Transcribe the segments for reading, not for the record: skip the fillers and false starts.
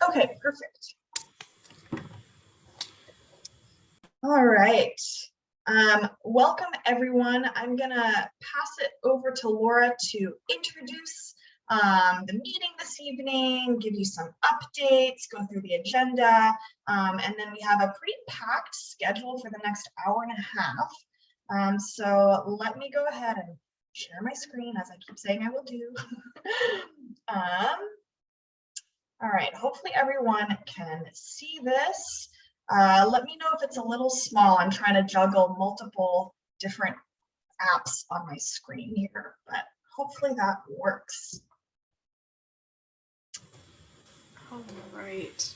Okay, perfect. All right. Welcome everyone. I'm gonna pass it over to Laura to introduce the meeting this evening, give you some updates, go through the agenda, and then we have a pretty packed schedule for the next hour and a half. So let me go ahead and share my screen, as I keep saying I will do. All right, hopefully everyone can see this. Let me know if it's a little small. I'm trying to juggle multiple different apps on my screen here, but hopefully that works. All right.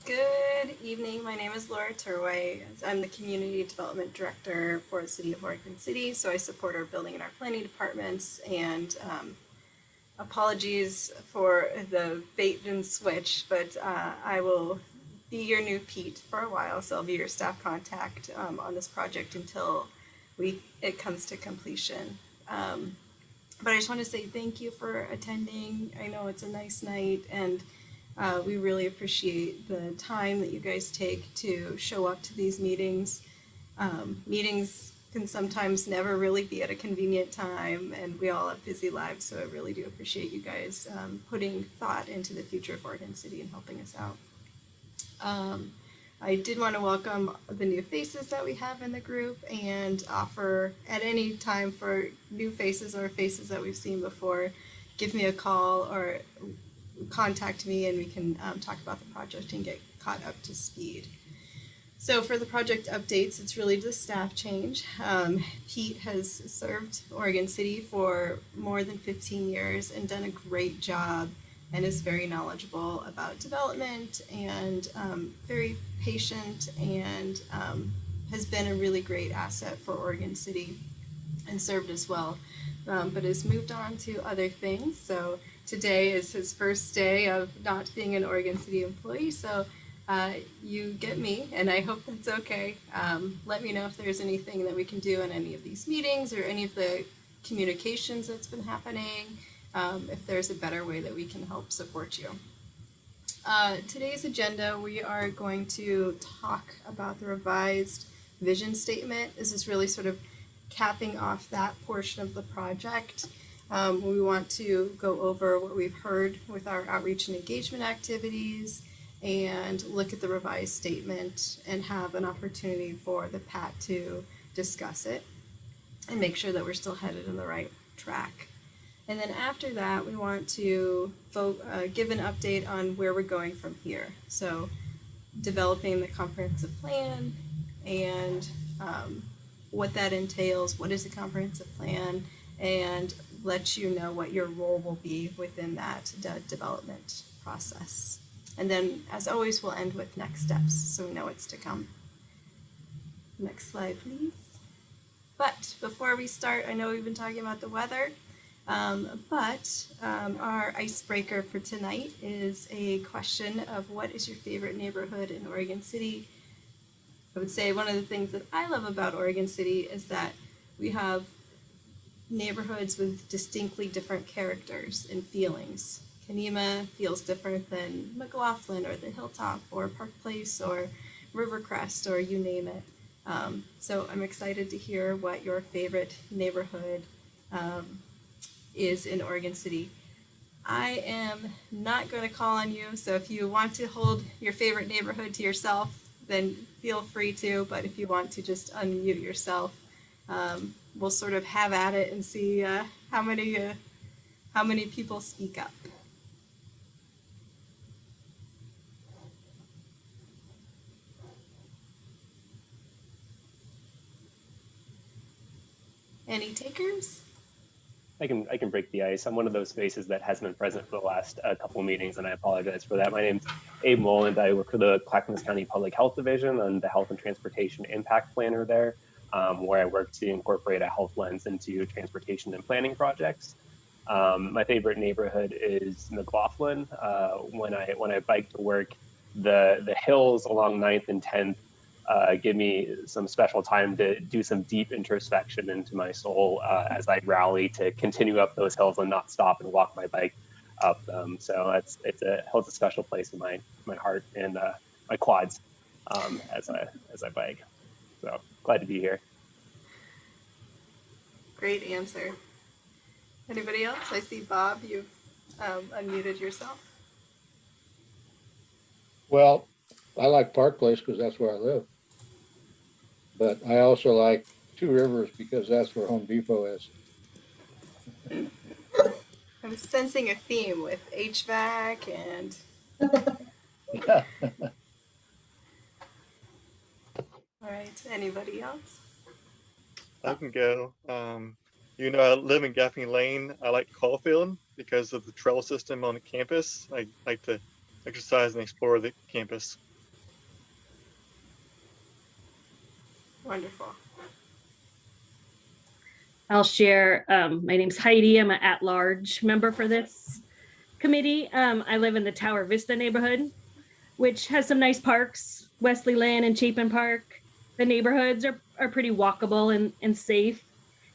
Good evening. My name is Laura Turway. I'm the Community Development Director for the City of Oregon City, so I support our building and our planning departments, and apologies for the bait and switch, but I will be your new Pete for a while, so I'll be your staff contact on this project until it comes to completion. But I just want to say thank you for attending. I know it's a nice night, and we really appreciate the time that you guys take to show up to these meetings. Meetings can sometimes never really be at a convenient time, and we all have busy lives, so I really do appreciate you guys putting thought into the future of Oregon City and helping us out. I did want to welcome the new faces that we have in the group and offer at any time for new faces or faces that we've seen before, give me a call or contact me, and we can talk about the project and get caught up to speed. So for the project updates, it's really just staff change. Pete has served Oregon City for more than 15 years and done a great job, and is very knowledgeable about development and very patient, and has been a really great asset for Oregon City and served us well, but has moved on to other things. So today is his first day of not being an Oregon City employee, so you get me, and I hope that's okay. Let me know if there's anything that we can do in any of these meetings or any of the communications that's been happening, if there's a better way that we can help support you. Today's agenda, we are going to talk about the revised vision statement. This is really sort of capping off that portion of the project. We want to go over what we've heard with our outreach and engagement activities, and look at the revised statement and have an opportunity for the PAT to discuss it and make sure that we're still headed in the right track. And then after that, we want to give an update on where we're going from here. So developing the comprehensive plan and what that entails, what is a comprehensive plan, and let you know what your role will be within that development process. And then, as always, we'll end with next steps, so we know what's to come. Next slide, please. But before we start, I know we've been talking about the weather, but our icebreaker for tonight is a question of what is your favorite neighborhood in Oregon City? I would say one of the things that I love about Oregon City is that we have neighborhoods with distinctly different characters and feelings. Kenema feels different than McLaughlin or the Hilltop or Park Place or Rivercrest, or you name it. So I'm excited to hear what your favorite neighborhood is in Oregon City. I am not going to call on you, so if you want to hold your favorite neighborhood to yourself, then feel free to, but if you want to just unmute yourself, we'll sort of have at it and see how many people speak up. Any takers? I can break the ice. I'm one of those faces that hasn't been present for the last couple of meetings, and I apologize for that. My name's Abe Moland. I work for the Clackamas County Public Health Division. I'm the Health and Transportation Impact Planner there, where I work to incorporate a health lens into transportation and planning projects. My favorite neighborhood is McLaughlin. When I bike to work, the hills along 9th and 10th give me some special time to do some deep introspection into my soul as I rally to continue up those hills and not stop and walk my bike up. So it holds a special place in my heart and my quads as I bike. So glad to be here. Great answer. Anybody else? I see Bob, you've unmuted yourself. Well, I like Park Place because that's where I live. But I also like Two Rivers because that's where Home Depot is. I'm sensing a theme with HVAC and Yeah. all right. Anybody else? I can go. I live in Gaffney Lane. I like Caulfield because of the trail system on the campus. I like to exercise and explore the campus. Wonderful. I'll share. My name's Heidi. I'm an at-large member for this committee. I live in the Tower Vista neighborhood, which has some nice parks, Wesley Lane and Chapin Park. The neighborhoods are pretty walkable and safe.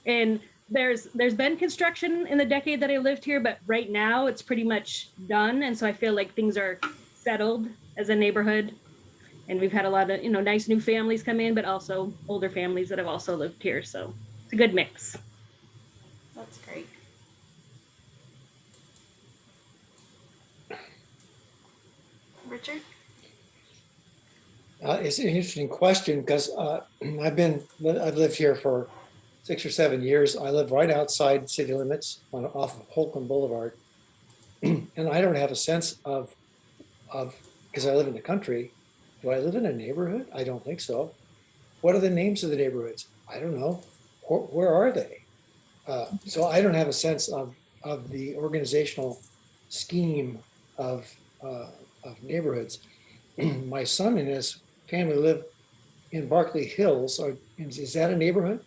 And there's been construction in the decade that I lived here, but right now it's pretty much done. And so I feel like things are settled as a neighborhood. And we've had a lot of, nice new families come in, but also older families that have also lived here. So it's a good mix. That's great. Richard? It's an interesting question because I've lived here for 6 or 7 years. I live right outside city limits off of Holcomb Boulevard. And I don't have a sense of, because I live in the country, do I live in a neighborhood? I don't think so. What are the names of the neighborhoods? I don't know. Where are they? So I don't have a sense of the organizational scheme of neighborhoods. My son and his family live in Berkeley Hills. Is that a neighborhood?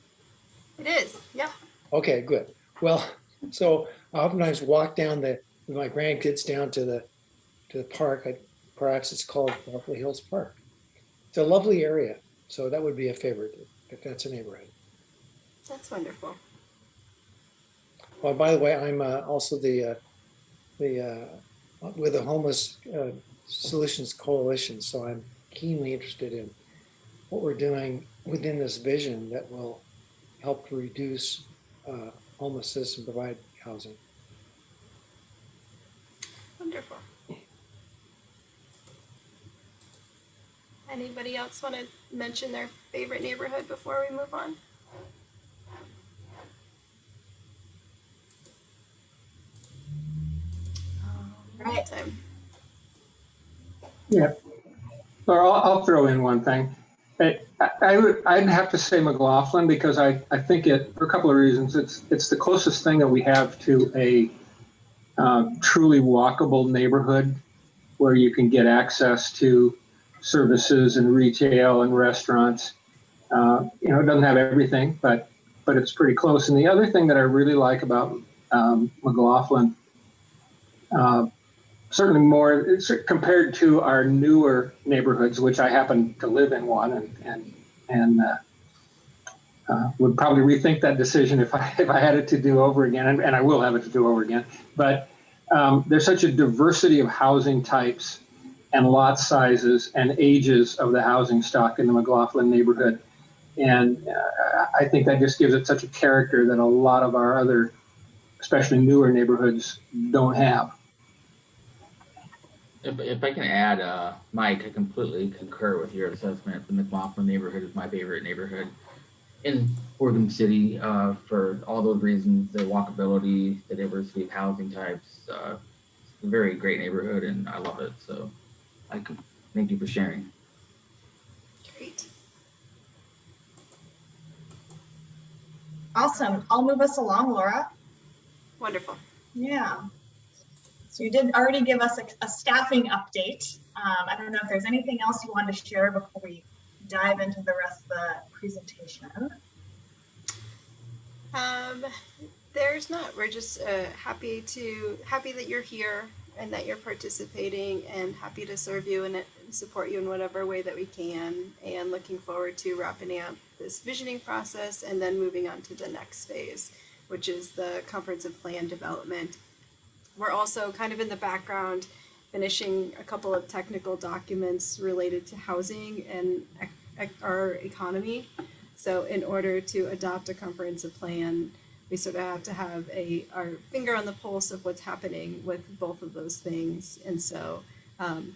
It is, yeah. Okay, good. Well, so I oftentimes walk with my grandkids down to the park. Perhaps it's called Berkeley Hills Park. It's a lovely area. So that would be a favorite if that's a neighborhood. That's wonderful. Well, by the way, I'm also with the Homeless Solutions Coalition. So I'm keenly interested in what we're doing within this vision that will help to reduce homelessness and provide housing. Wonderful. Anybody else want to mention their favorite neighborhood before we move on? Right. Time. Yeah, or I'll throw in one thing. I'd have to say McLaughlin because I think it for a couple of reasons. It's the closest thing that we have to a truly walkable neighborhood where you can get access to services and retail and restaurants. It doesn't have everything, but it's pretty close. And the other thing that I really like about McLaughlin, certainly more compared to our newer neighborhoods, which I happen to live in one, and would probably rethink that decision if I had it to do over again, and I will have it to do over again. But there's such a diversity of housing types and lot sizes and ages of the housing stock in the McLaughlin neighborhood, and I think that just gives it such a character that a lot of our other, especially newer neighborhoods, don't have. If I can add, Mike, I completely concur with your assessment. The McLaughlin neighborhood is my favorite neighborhood in Oregon City for all those reasons: the walkability, the diversity of housing types. It's a very great neighborhood, and I love it. So, thank you for sharing. Great. Awesome. I'll move us along, Laura. Wonderful. Yeah. So you did already give us a staffing update. I don't know if there's anything else you wanted to share before we dive into the rest of the presentation. There's not. We're just happy that you're here and that you're participating, and happy to serve you and support you in whatever way that we can, and looking forward to wrapping up this visioning process and then moving on to the next phase, which is the comprehensive plan development. we're also kind of in the background finishing a couple of technical documents related to housing and our economy. So in order to adopt a comprehensive plan, we sort of have to have our finger on the pulse of what's happening with both of those things. And so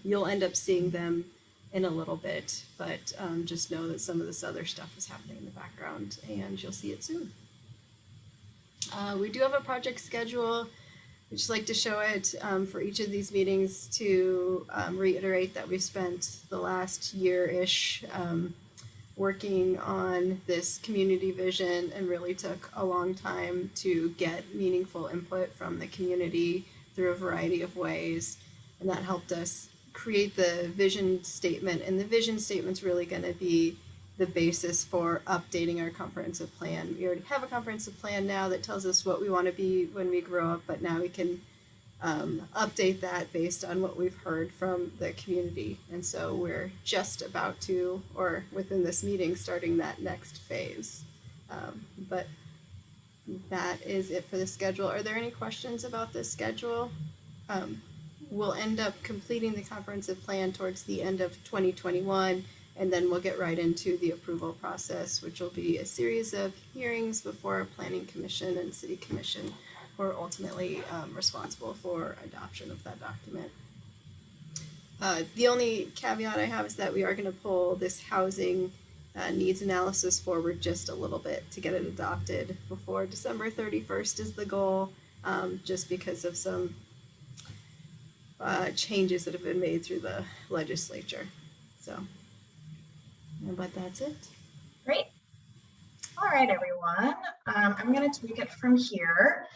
you'll end up seeing them in a little bit, but just know that some of this other stuff is happening in the background and you'll see it soon. We do have a project schedule. We just like to show it for each of these meetings to reiterate that we've spent the last year-ish working on this community vision and really took a long time to get meaningful input from the community through a variety of ways. And that helped us create the vision statement. And the vision statement's really going to be the basis for updating our comprehensive plan. We already have a comprehensive plan now that tells us what we want to be when we grow up, but now we can update that based on what we've heard from the community. And so we're just about to, or within this meeting, starting that next phase. But that is it for the schedule. Are there any questions about this schedule? We'll end up completing the comprehensive plan towards the end of 2021, and then we'll get right into the approval process, which will be a series of hearings before Planning Commission and City Commission, who are ultimately responsible for adoption of that document. The only caveat I have is that we are going to pull this housing needs analysis forward just a little bit to get it adopted before December 31st is the goal, just because of some changes that have been made through the legislature. So, but that's it. Great. All right, everyone. I'm going to take it from here.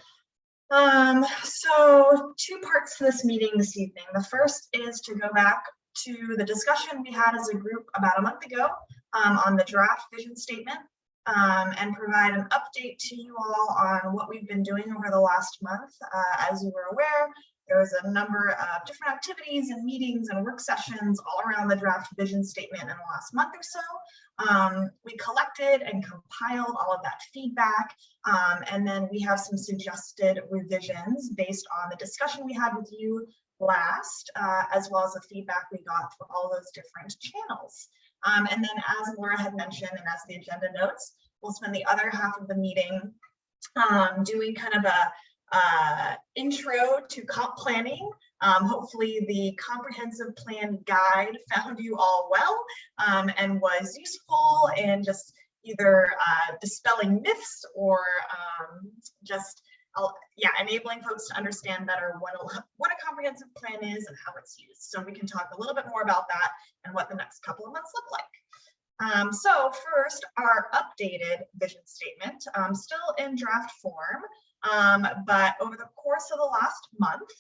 So 2 parts to this meeting this evening. The first is to go back to the discussion we had as a group about a month ago on the draft vision statement and provide an update to you all on what we've been doing over the last month. As you were aware, there was a number of different activities and meetings and work sessions all around the draft vision statement in the last month or so. We collected and compiled all of that feedback, and then we have some suggested revisions based on the discussion we had with you last, as well as the feedback we got for all those different channels. And then, as Laura had mentioned, and as the agenda notes, we'll spend the other half of the meeting doing kind of a intro to comp planning. Hopefully the comprehensive plan guide found you all well and was useful in just either dispelling myths or just enabling folks to understand better what a comprehensive plan is and how it's used. So we can talk a little bit more about that and what the next couple of months look like. So first, our updated vision statement, still in draft form. But over the course of the last month,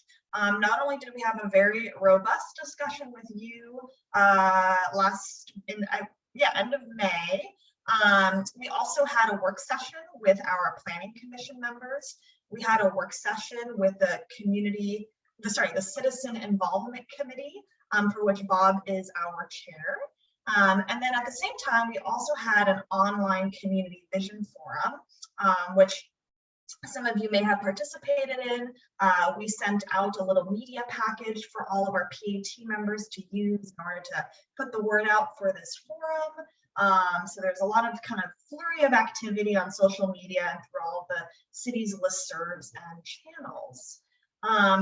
not only did we have a very robust discussion with you end of May, we also had a work session with our Planning Commission members. We had a work session with the Citizen Involvement Committee, for which Bob is our chair. And then at the same time, we also had an online community vision forum, which some of you may have participated in. We sent out a little media package for all of our PAT members to use in order to put the word out for this forum. So there's a lot of kind of flurry of activity on social media and through all the city's listservs and channels.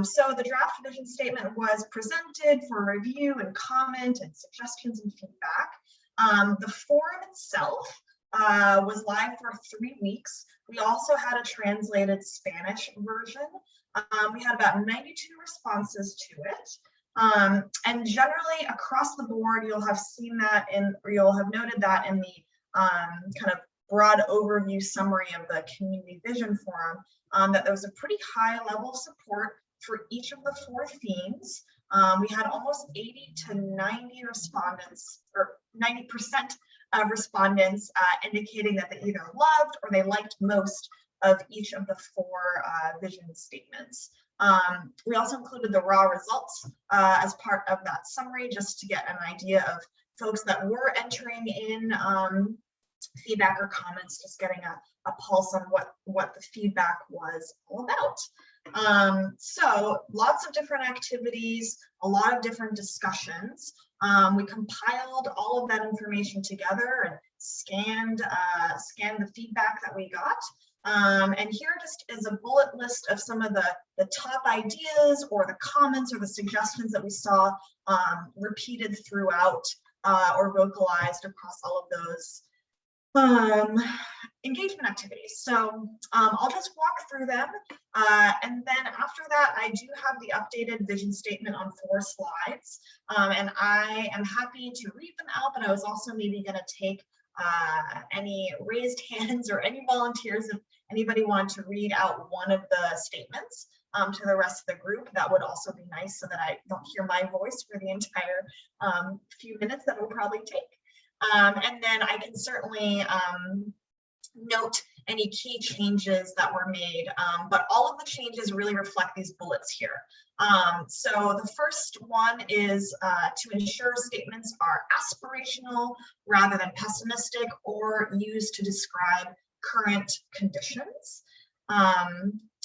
So the draft vision statement was presented for review and comment and suggestions and feedback. The forum itself was live for 3 weeks. We also had a translated Spanish version. We had about 92 responses to it. And generally across the board, you'll have seen that or you'll have noted that in the kind of broad overview summary of the Community Vision Forum, that there was a pretty high level of support for each of the 4 themes. We had almost 80 to 90 respondents, or 90% of respondents indicating that they either loved or they liked most of each of the 4 vision statements. We also included the raw results as part of that summary, just to get an idea of folks that were entering in feedback or comments, just getting a pulse on what the feedback was all about. So lots of different activities, a lot of different discussions. We compiled all of that information together and scanned the feedback that we got. And here just is a bullet list of some of the top ideas or the comments or the suggestions that we saw repeated throughout or vocalized across all of those engagement activities. So I'll just walk through them. And then after that, I do have the updated vision statement on 4 slides. And I am happy to read them out, but I was also maybe going to take any raised hands or any volunteers if anybody wanted to read out one of the statements to the rest of the group. That would also be nice so that I don't hear my voice for the entire few minutes that will probably take. And then I can certainly note any key changes that were made, but all of the changes really reflect these bullets here. So the first one is to ensure statements are aspirational rather than pessimistic or used to describe current conditions.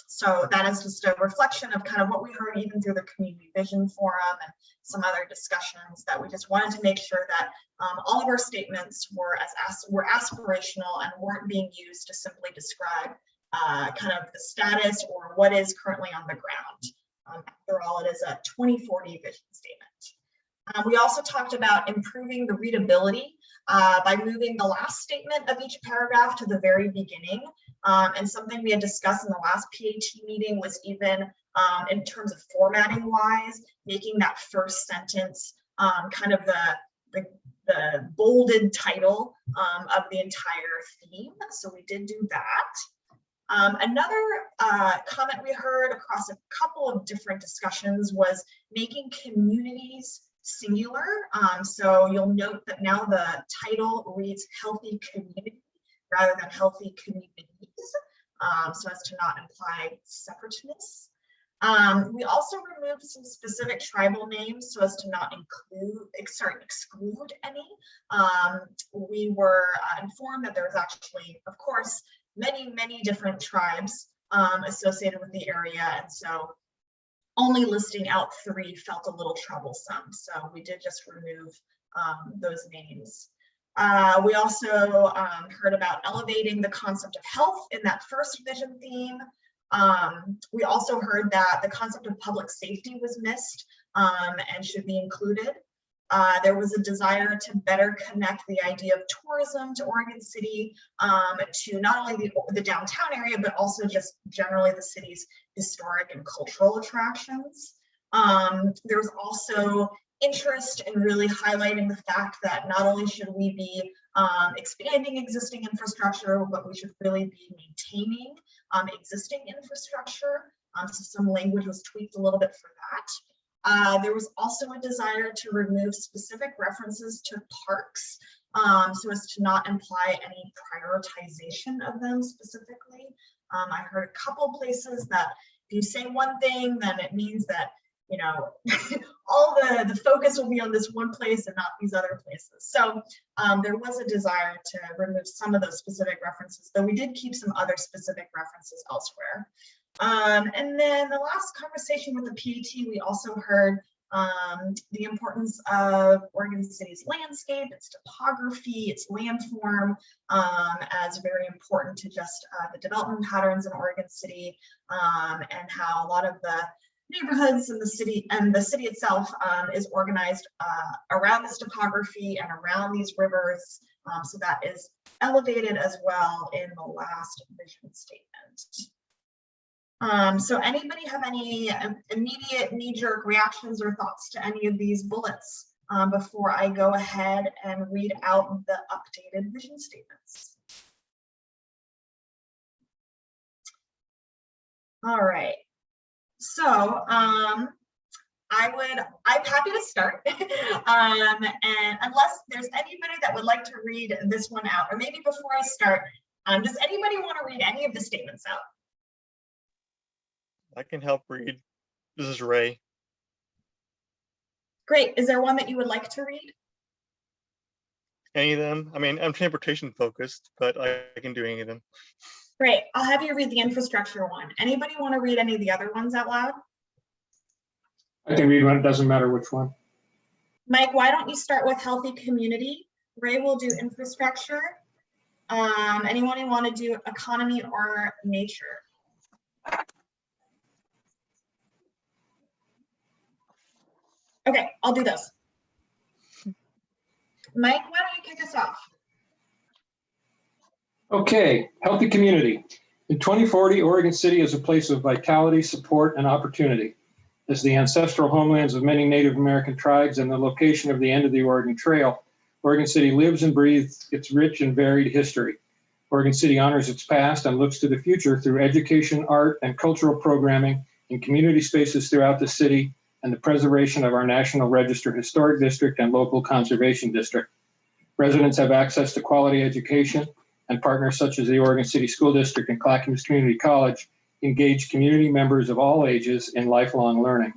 So that is just a reflection of kind of what we heard even through the Community Vision Forum and some other discussions, that we just wanted to make sure that all of our statements were aspirational and weren't being used to simply describe kind of the status or what is currently on the ground. After all, it is a 2040 vision statement. We also talked about improving the readability by moving the last statement of each paragraph to the very beginning. And something we had discussed in the last PAT meeting was even in terms of formatting wise, making that first sentence kind of the bolded title of the entire theme. So we did do that. Another comment we heard across a couple of different discussions was making communities singular. So you'll note that now the title reads Healthy Community rather than Healthy Communities, so as to not imply separateness. We also removed some specific tribal names so as to not exclude any. We were informed that there's actually, of course, many different tribes associated with the area, and so only listing out 3 felt a little troublesome. So we did just remove those names. We also heard about elevating the concept of health in that first vision theme. We also heard that the concept of public safety was missed and should be included. There was a desire to better connect the idea of tourism to Oregon City, to not only the downtown area, but also just generally the city's historic and cultural attractions. There was also interest in really highlighting the fact that not only should we be expanding existing infrastructure, but we should really be maintaining existing infrastructure. So some language was tweaked a little bit for that. There was also a desire to remove specific references to parks so as to not imply any prioritization of them specifically. I heard a couple places that if you say one thing, then it means that, you know, all the focus will be on this one place and not these other places. So there was a desire to remove some of those specific references, though we did keep some other specific references elsewhere. And then the last conversation with the PAT, we also heard the importance of Oregon City's landscape, its topography, its landform, as very important to just the development patterns in Oregon City, and how a lot of the neighborhoods in the city and the city itself is organized around this topography and around these rivers. So that is elevated as well in the last vision statement. So anybody have any immediate knee-jerk reactions or thoughts to any of these bullets before I go ahead and read out the updated vision statements? All right. So I'm happy to start. And unless there's anybody that would like to read this one out, or maybe before I start, does anybody want to read any of the statements out? I can help read. This is Ray. Great. Is there one that you would like to read? Any of them? I mean, I'm transportation focused, but I can do any of them. Great. I'll have you read the infrastructure one. Anybody want to read any of the other ones out loud? I can read one, it doesn't matter which one. Mike, why don't you start with healthy community? Ray will do infrastructure. Anyone want to do economy or nature? Okay, I'll do those. Mike, why don't you kick us off? Okay, healthy community. In 2040, Oregon City is a place of vitality, support, and opportunity. As the ancestral homelands of many Native American tribes and the location of the end of the Oregon Trail, Oregon City lives and breathes its rich and varied history. Oregon City honors its past and looks to the future through education, art, and cultural programming in community spaces throughout the city and the preservation of our National Register Historic District and local conservation district. Residents have access to quality education, and partners such as the Oregon City School District and Clackamas Community College engage community members of all ages in lifelong learning.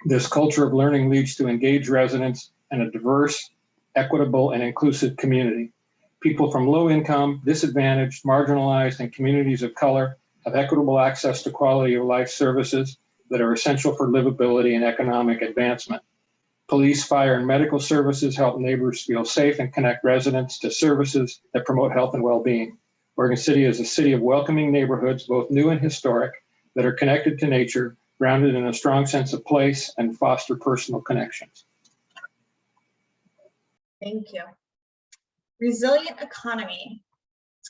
This culture of learning leads to engaged residents and a diverse, equitable, and inclusive community. People from low income, disadvantaged, marginalized, and communities of color have equitable access to quality of life services that are essential for livability and economic advancement. Police, fire, and medical services help neighbors feel safe and connect residents to services that promote health and well-being. Oregon City is a city of welcoming neighborhoods, both new and historic, that are connected to nature, grounded in a strong sense of place, and foster personal connections. Thank you. Resilient economy.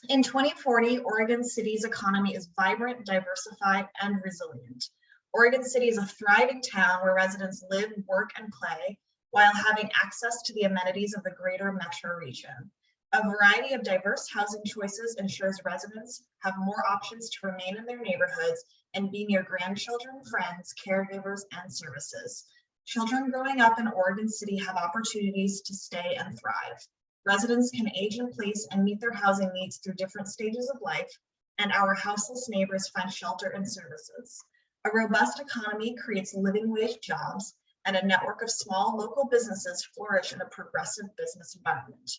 In 2040, Oregon City's economy is vibrant, diversified, and resilient. Oregon City is a thriving town where residents live, work, and play while having access to the amenities of the greater metro region. A variety of diverse housing choices ensures residents have more options to remain in their neighborhoods and be near grandchildren, friends, caregivers, and services. Children growing up in Oregon City have opportunities to stay and thrive. Residents can age in place and meet their housing needs through different stages of life, and our houseless neighbors find shelter and services. A robust economy creates living wage jobs, and a network of small local businesses flourish in a progressive business environment.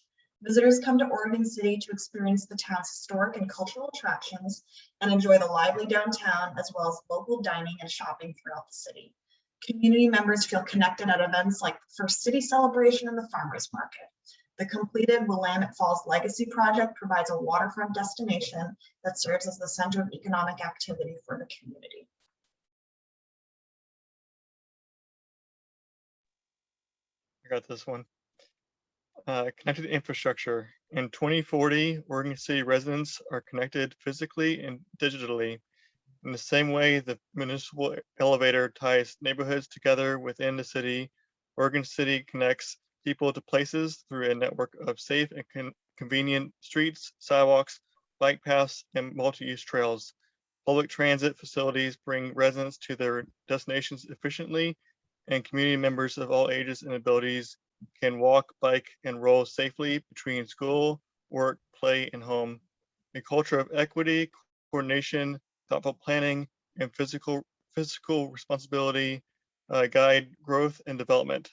Visitors come to Oregon City to experience the town's historic and cultural attractions and enjoy the lively downtown, as well as local dining and shopping throughout the city. Community members feel connected at events like the First City Celebration and the Farmers Market. The completed Willamette Falls Legacy Project provides a waterfront destination that serves as the center of economic activity for the community. I got this one. Connected infrastructure. In 2040, Oregon City residents are connected physically and digitally. In the same way the municipal elevator ties neighborhoods together within the city, Oregon City connects people to places through a network of safe and convenient streets, sidewalks, bike paths, and multi-use trails. Public transit facilities bring residents to their destinations efficiently, and community members of all ages and abilities can walk, bike, and roll safely between school, work, play, and home. A culture of equity, coordination, thoughtful planning, and physical responsibility guide growth and development.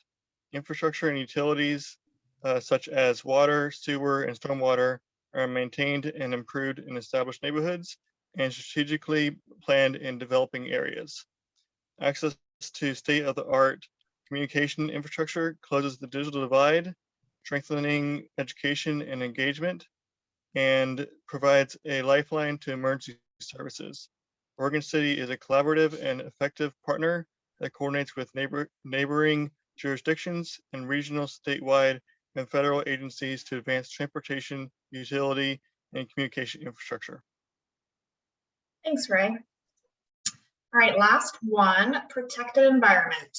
Infrastructure and utilities such as water, sewer, and stormwater are maintained and improved in established neighborhoods and strategically planned in developing areas. Access to state-of-the-art communication infrastructure closes the digital divide, strengthening education and engagement, and provides a lifeline to emergency services. Oregon City is a collaborative and effective partner that coordinates with neighboring jurisdictions and regional, statewide, and federal agencies to advance transportation, utility, and communication infrastructure. Thanks, Ray. All right, last one, protected environment.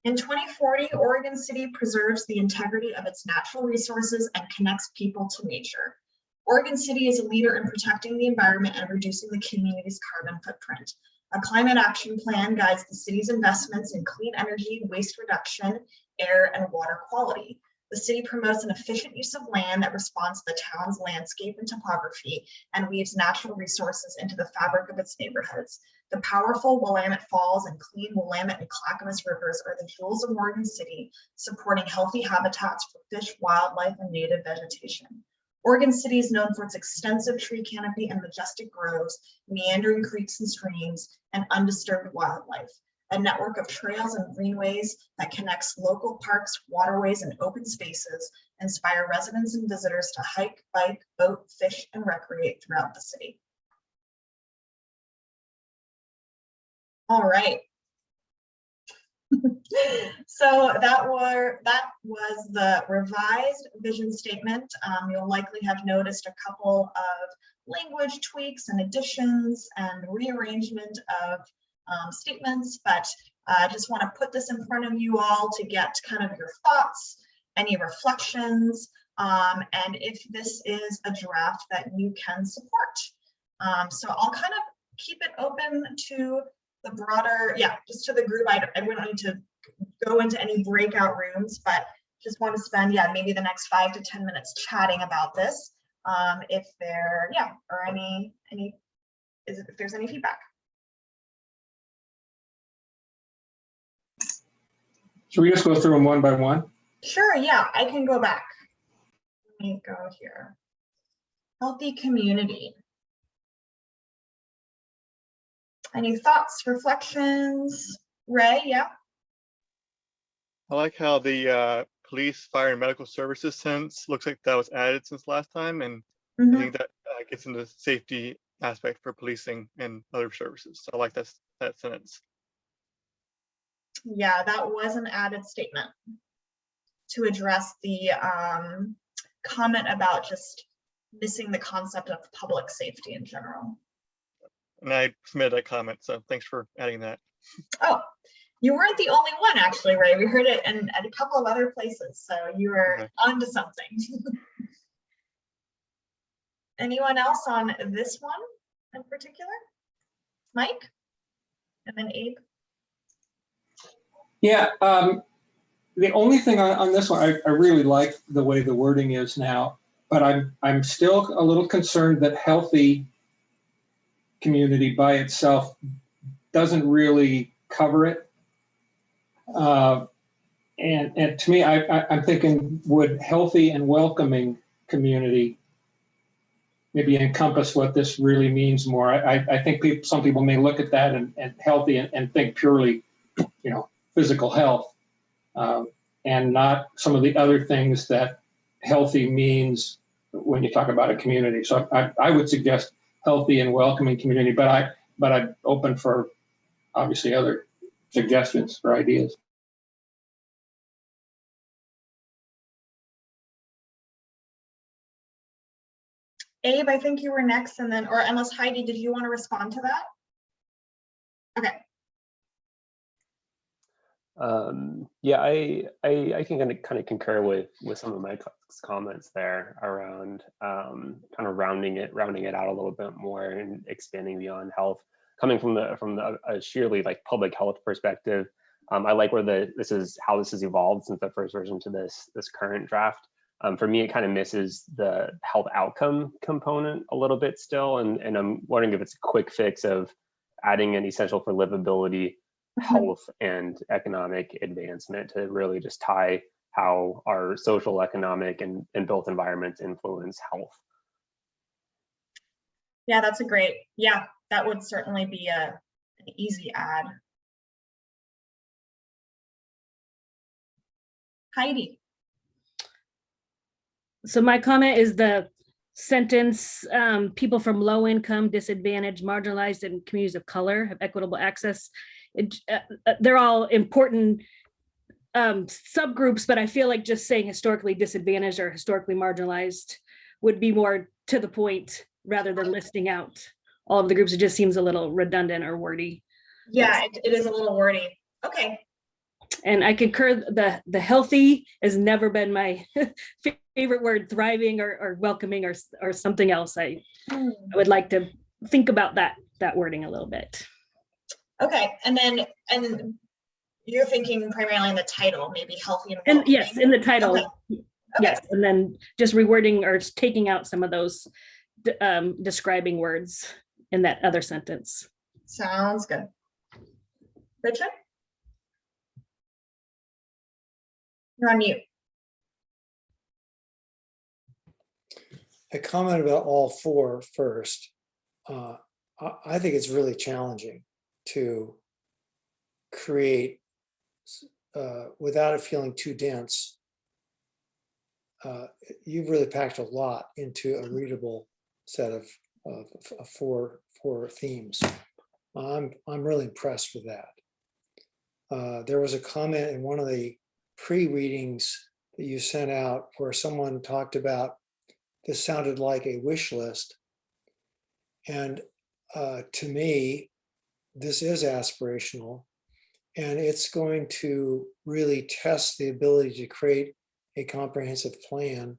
In 2040, Oregon City preserves the integrity of its natural resources and connects people to nature. Oregon City is a leader in protecting the environment and reducing the community's carbon footprint. A climate action plan guides the city's investments in clean energy, waste reduction, air, and water quality. The city promotes an efficient use of land that responds to the town's landscape and topography and weaves natural resources into the fabric of its neighborhoods. The powerful Willamette Falls and clean Willamette and Clackamas rivers are the jewels of Oregon City, supporting healthy habitats for fish, wildlife, and native vegetation. Oregon City is known for its extensive tree canopy and majestic groves, meandering creeks and streams, and undisturbed wildlife. A network of trails and greenways that connects local parks, waterways, and open spaces inspire residents and visitors to hike, bike, boat, fish, and recreate throughout the city. All right. So that was the revised vision statement. You'll likely have noticed a couple of language tweaks and additions and rearrangement of statements, but I just want to put this in front of you all to get kind of your thoughts, any reflections, and if this is a draft that you can support. So I'll kind of keep it open to the broader, just to the group. I wouldn't need to go into any breakout rooms, but just want to spend, maybe the next 5 to 10 minutes chatting about this. If there, or if there's any feedback. Should we just go through them one by one? Sure, I can go back. Let me go here. Healthy community. Any thoughts, reflections? Ray, I like how the police, fire, and medical services sentence looks like that was added since last time, and I think that gets into the safety aspect for policing and other services. So I like that sentence. Yeah, that was an added statement to address the comment about just missing the concept of public safety in general. And I submitted that comment, so thanks for adding that. Oh, you weren't the only one, actually, Ray. We heard it at a couple of other places, so you were onto something. Anyone else on this one in particular? Mike? And then Abe? Yeah, the only thing on this one, I really like the way the wording is now, but I'm still a little concerned that healthy community by itself doesn't really cover it. And to me, I'm thinking, would healthy and welcoming community maybe encompass what this really means more? I think some people may look at that and healthy and think purely, physical health, and not some of the other things that healthy means when you talk about a community. So I would suggest healthy and welcoming community, but I'm open for obviously other suggestions or ideas. Abe, I think you were next, and then, or unless Heidi, did you want to respond to that? Okay. I can kind of concur with some of my comments there around kind of rounding it out a little bit more and expanding beyond health. Coming from a sheerly like public health perspective, I like where how this has evolved since the first version to this current draft. For me, it kind of misses the health outcome component a little bit still, and I'm wondering if it's a quick fix of adding an essential for livability, health, and economic advancement to really just tie how our social, economic, and built environments influence health. Yeah, that's a great, that would certainly be an easy add. Heidi. So my comment is the sentence, people from low income, disadvantaged, marginalized, and communities of color have equitable access. They're all important subgroups, but I feel like just saying historically disadvantaged or historically marginalized would be more to the point rather than listing out all of the groups. It just seems a little redundant or wordy. Yeah, it is a little wordy. Okay. And I concur, the healthy has never been my favorite word. Thriving or welcoming or something else. I would like to think about that wording a little bit. Okay, and you're thinking primarily in the title, maybe healthy and welcoming. Yes, in the title. Okay. Yes, and then just rewording or taking out some of those describing words in that other sentence. Sounds good. Richard? You're on mute. a comment about all four first. I think it's really challenging to create without it feeling too dense. You've really packed a lot into a readable set of four themes. I'm really impressed with that. There was a comment in one of the pre-readings that you sent out where someone talked about this sounded like a wish list. And to me, this is aspirational, and it's going to really test the ability to create a comprehensive plan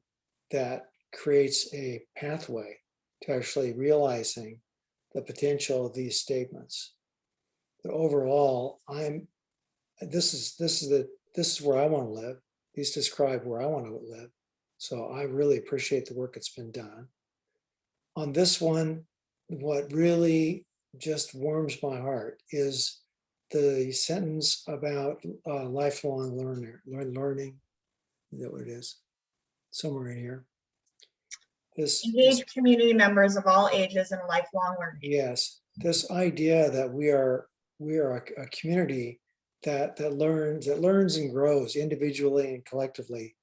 that creates a pathway to actually realizing the potential of these statements. But overall, this is where I want to live. These describe where I want to live. So I really appreciate the work that's been done. On this one, what really just warms my heart is the sentence about lifelong learning. Is that what it is? Somewhere in here. Engage community members of all ages in lifelong learning. Yes, this idea that we are a community that learns and grows individually and collectively.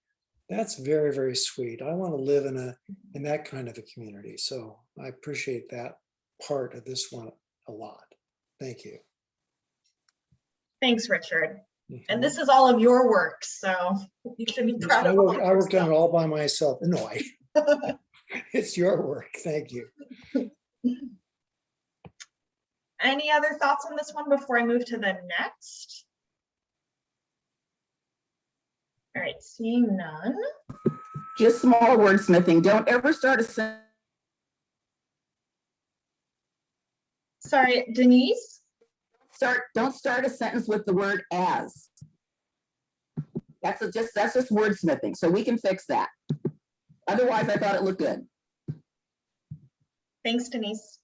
That's very, very sweet. I want to live in that kind of a community. So I appreciate that part of this one a lot. Thank you. Thanks, Richard. And this is all of your work, so you should be proud of all I worked on it all by myself. No, it's your work. Thank you. Any other thoughts on this one before I move to the next? All right, seeing none. Just small wordsmithing. Don't ever start a sentence. Sorry, Denise? Don't start a sentence with the word as. That's just wordsmithing. So we can fix that. Otherwise, I thought it looked good. Thanks, Denise.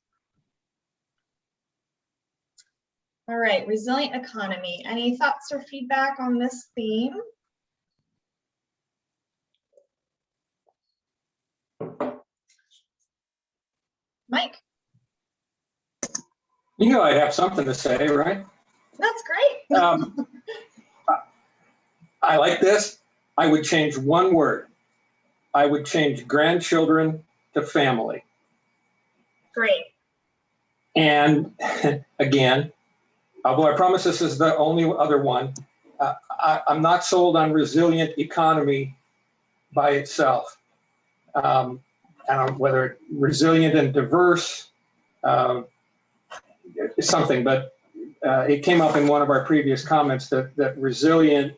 All right, resilient economy. Any thoughts or feedback on this theme? Mike? You know I'd have something to say, right? That's great. I like this. I would change one word. I would change grandchildren to family. Great. And again, although I promise this is the only other one, I'm not sold on resilient economy by itself. I don't know whether resilient and diverse is something, but it came up in one of our previous comments that resilient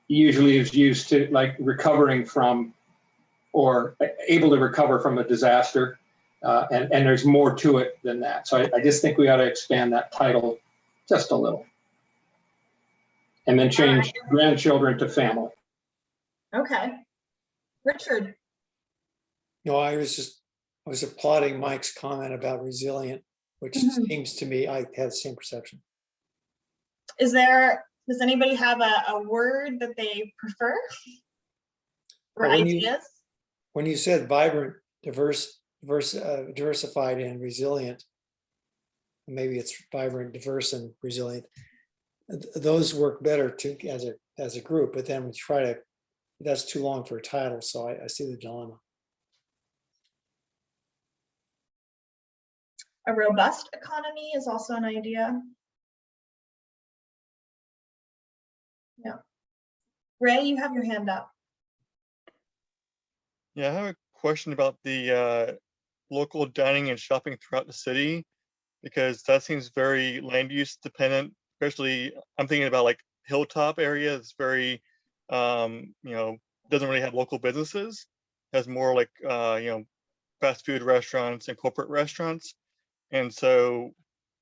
usually is used to like recovering from or able to recover from a disaster. And there's more to it than that. So I just think we ought to expand that title just a little. And then change grandchildren to family. Okay. Richard? No, I was applauding Mike's comment about resilient, which seems to me I had the same perception. Does anybody have a word that they prefer? Or ideas? When you said vibrant, diversified and resilient, maybe it's vibrant, diverse and resilient, those work better as a group, but then we try to, that's too long for a title, so I see the dilemma. A robust economy is also an idea. Yeah. Ray, you have your hand up. Yeah, I have a question about the local dining and shopping throughout the city, because that seems very land use dependent, especially I'm thinking about like hilltop area. It's very, doesn't really have local businesses, has more like, fast food restaurants and corporate restaurants. And so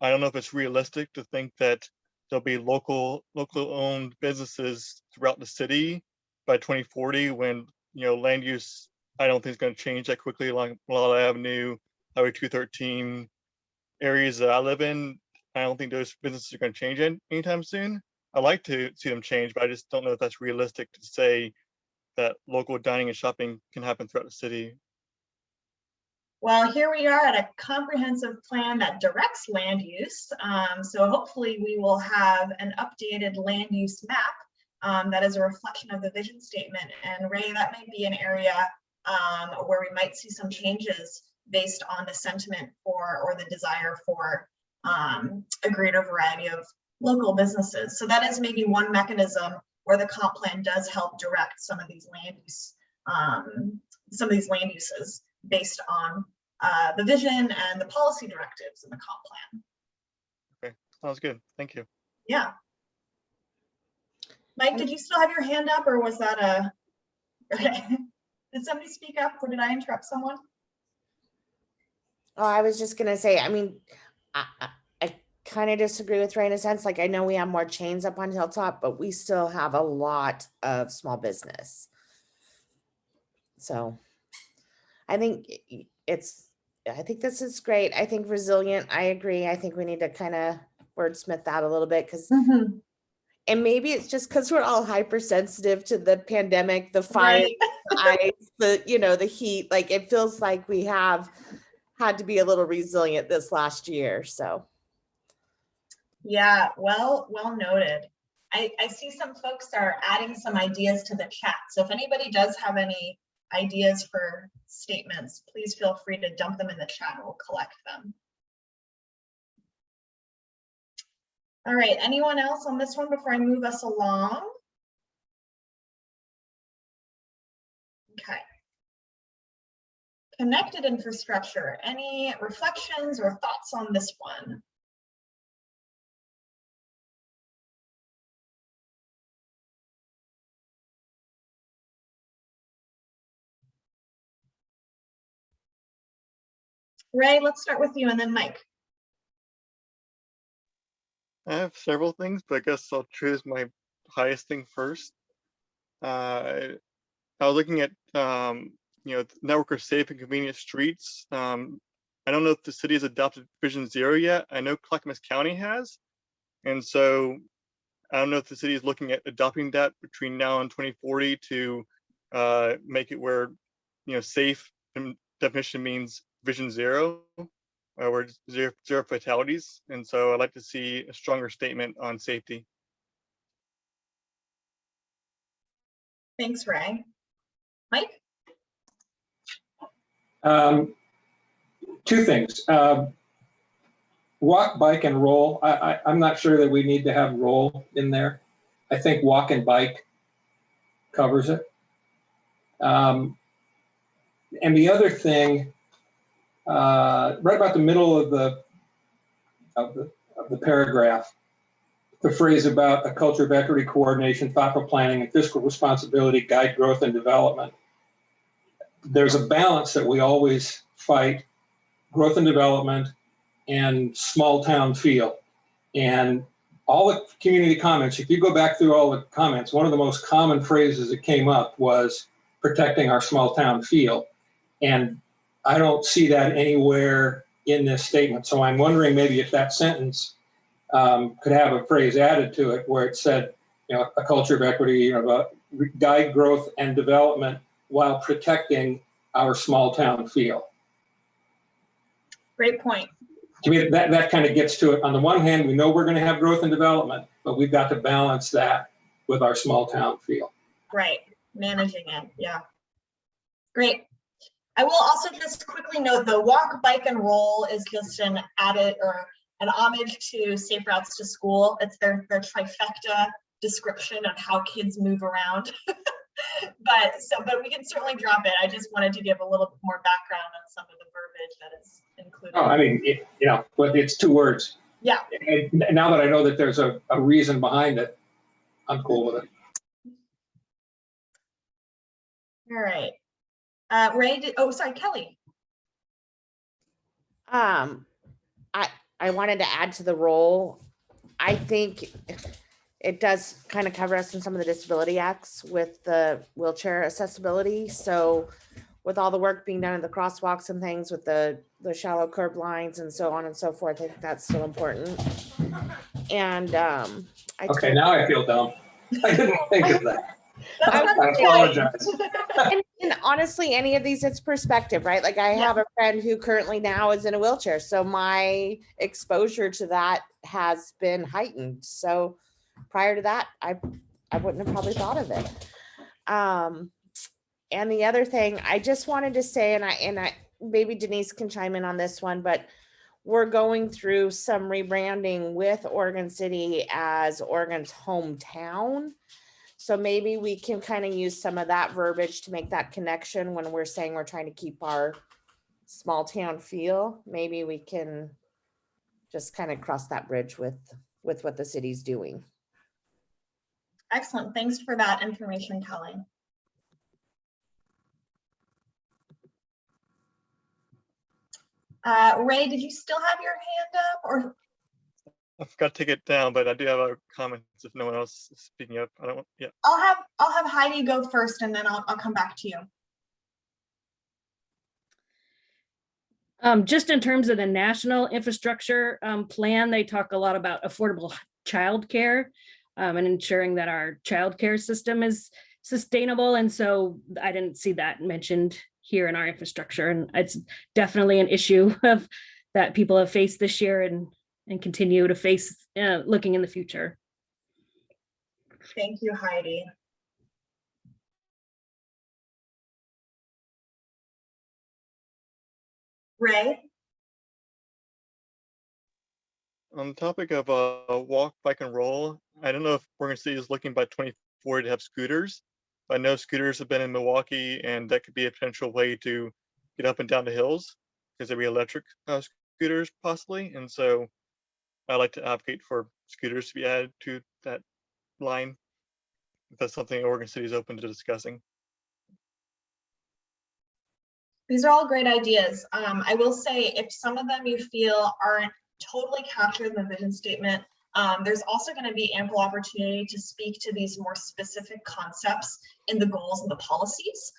I don't know if it's realistic to think that there'll be local owned businesses throughout the city by 2040 when, land use, I don't think it's going to change that quickly along Malala Avenue, Highway 213 areas that I live in. I don't think those businesses are going to change anytime soon. I'd like to see them change, but I just don't know if that's realistic to say that local dining and shopping can happen throughout the city. Well, here we are at a comprehensive plan that directs land use. So hopefully we will have an updated land use map that is a reflection of the vision statement. And Ray, that may be an area where we might see some changes based on the sentiment for or the desire for a greater variety of local businesses. So that is maybe one mechanism where the comp plan does help direct some of these land use, uses based on the vision and the policy directives in the comp plan. Okay, sounds good. Thank you. Yeah. Mike, did you still have your hand up, or was that a, okay. Did somebody speak up, or did I interrupt someone? Oh, I was just gonna say, I mean, I kind of disagree with Ray in a sense. Like, I know we have more chains up on Hilltop, but we still have a lot of small business. So I think I think this is great. I think resilient, I agree. I think we need to kind of wordsmith that a little bit, because and maybe it's just because we're all hypersensitive to the pandemic, the fire, Right. the ice, the heat. Like, it feels like we have had to be a little resilient this last year. So Yeah, well noted. I see some folks are adding some ideas to the chat. So if anybody does have any ideas for statements, please feel free to dump them in the chat. We'll collect them. All right, anyone else on this one before I move us along? Okay. Connected infrastructure, any reflections or thoughts on this one? Ray, let's start with you and then Mike. I have several things, but I guess I'll choose my highest thing first. I was looking at network of safe and convenient streets. I don't know if the city has adopted Vision Zero yet. I know Clackamas County has, and so I don't know if the city is looking at adopting that between now and 2040 to make it where safe definition means Vision Zero, where zero fatalities. And so I'd like to see a stronger statement on safety. Thanks, Ray. Mike? Two things. Walk, bike, and roll. I'm not sure that we need to have roll in there. I think walk and bike covers it. And the other thing, right about the middle of the paragraph, the phrase about a culture of equity, coordination, thoughtful planning, and fiscal responsibility guide growth and development. There's a balance that we always fight: growth and development and small town feel. And all the community comments, if you go back through all the comments, one of the most common phrases that came up was protecting our small town feel. And I don't see that anywhere in this statement. So I'm wondering maybe if that sentence could have a phrase added to it where it said, a culture of equity, guide growth and development while protecting our small town feel. Great point. To me, that kind of gets to it. On the one hand, we know we're going to have growth and development, but we've got to balance that with our small town feel. Right, managing it, yeah. Great. I will also just quickly note the walk, bike, and roll is just an added or an homage to Safe Routes to School. It's their trifecta description of how kids move around. but we can certainly drop it. I just wanted to give a little bit more background on some of the verbiage that is included. Oh, I mean, but it's two words. Yeah. And now that I know that there's a reason behind it, I'm cool with it. All right. Ray, sorry, Kelly. I wanted to add to the role. I think it does kind of cover us in some of the disability acts with the wheelchair accessibility. So with all the work being done in the crosswalks and things with the shallow curb lines and so on and so forth, I think that's still important. And Okay, now I feel dumb. I didn't think of that. That's I not I the apologize. And honestly, any of these, it's perspective, right? Like I have a friend who currently now is in a wheelchair. So my exposure to that has been heightened. So prior to that, I wouldn't have probably thought of it. And the other thing I just wanted to say, and I maybe Denise can chime in on this one, but we're going through some rebranding with Oregon City as Oregon's hometown. So maybe we can kind of use some of that verbiage to make that connection when we're saying we're trying to keep our small town feel. Maybe we can just kind of cross that bridge with what the city's doing. Excellent. Thanks for that information, Kelly. Ray, did you still have your hand up, or? I forgot to take it down, but I do have a comment if no one else is speaking up. I don't want, yeah. I'll have Heidi go first, and then I'll come back to you. Just in terms of the national infrastructure plan, they talk a lot about affordable childcare and ensuring that our childcare system is sustainable. And so I didn't see that mentioned here in our infrastructure. And it's definitely an issue of that people have faced this year and continue to face looking in the future. Thank you, Heidi. Ray? On the topic of walk, bike, and roll, I don't know if Oregon City is looking by 2040 to have scooters. But I know scooters have been in Milwaukee, and that could be a potential way to get up and down the hills because there'd be electric scooters possibly. And so I like to advocate for scooters to be added to that line. If that's something Oregon City is open to discussing. These are all great ideas. I will say, if some of them you feel aren't totally captured in the vision statement, there's also going to be ample opportunity to speak to these more specific concepts in the goals and the policies.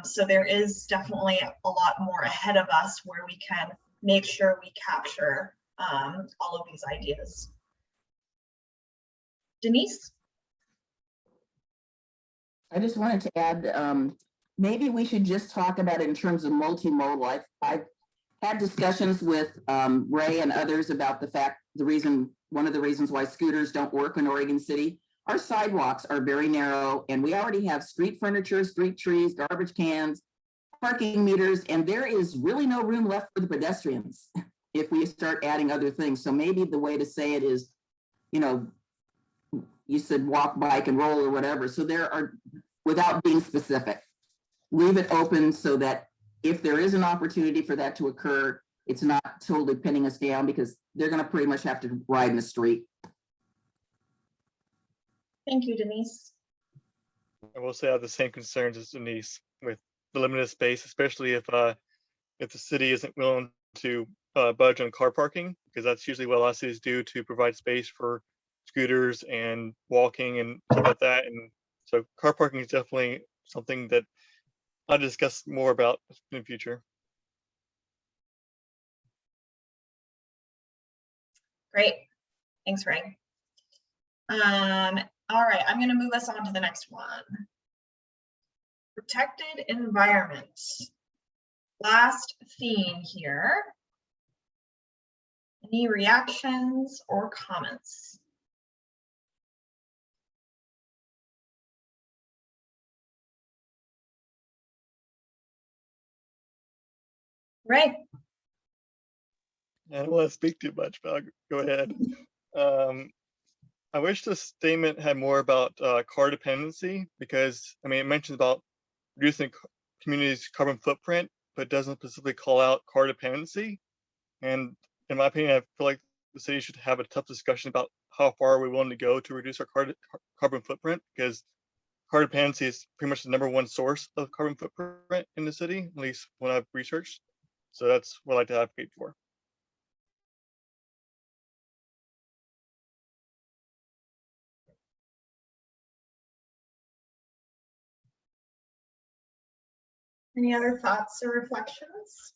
So there is definitely a lot more ahead of us where we can make sure we capture all of these ideas. Denise? I just wanted to add, maybe we should just talk about it in terms of multimodal. I've had discussions with Ray and others about the fact, one of the reasons why scooters don't work in Oregon City. Our sidewalks are very narrow, and we already have street furniture, street trees, garbage cans, parking meters, and there is really no room left for the pedestrians if we start adding other things. So maybe the way to say it is, you said walk, bike, and roll or whatever. So there are, without being specific, leave it open so that if there is an opportunity for that to occur, it's not totally pinning us down because they're going to pretty much have to ride in the street. Thank you, Denise. I will say I have the same concerns as Denise with the limited space, especially if the city isn't willing to budge on car parking, because that's usually what a lot of cities do to provide space for scooters and walking and stuff like that. And so car parking is definitely something that I'll discuss more about in the future. Great. Thanks, Ray. All right, I'm going to move us on to the next one. Protected environment. Last theme here. Any reactions or comments? Ray? I don't want to speak too much, but I'll go ahead. I wish the statement had more about car dependency, because I mean, it mentions about reducing communities' carbon footprint, but doesn't specifically call out car dependency. And in my opinion, I feel like the city should have a tough discussion about how far we're willing to go to reduce our carbon footprint, because car dependency is pretty much the #1 source of carbon footprint in the city, at least when I've researched. So that's what I like to advocate for. Any other thoughts or reflections?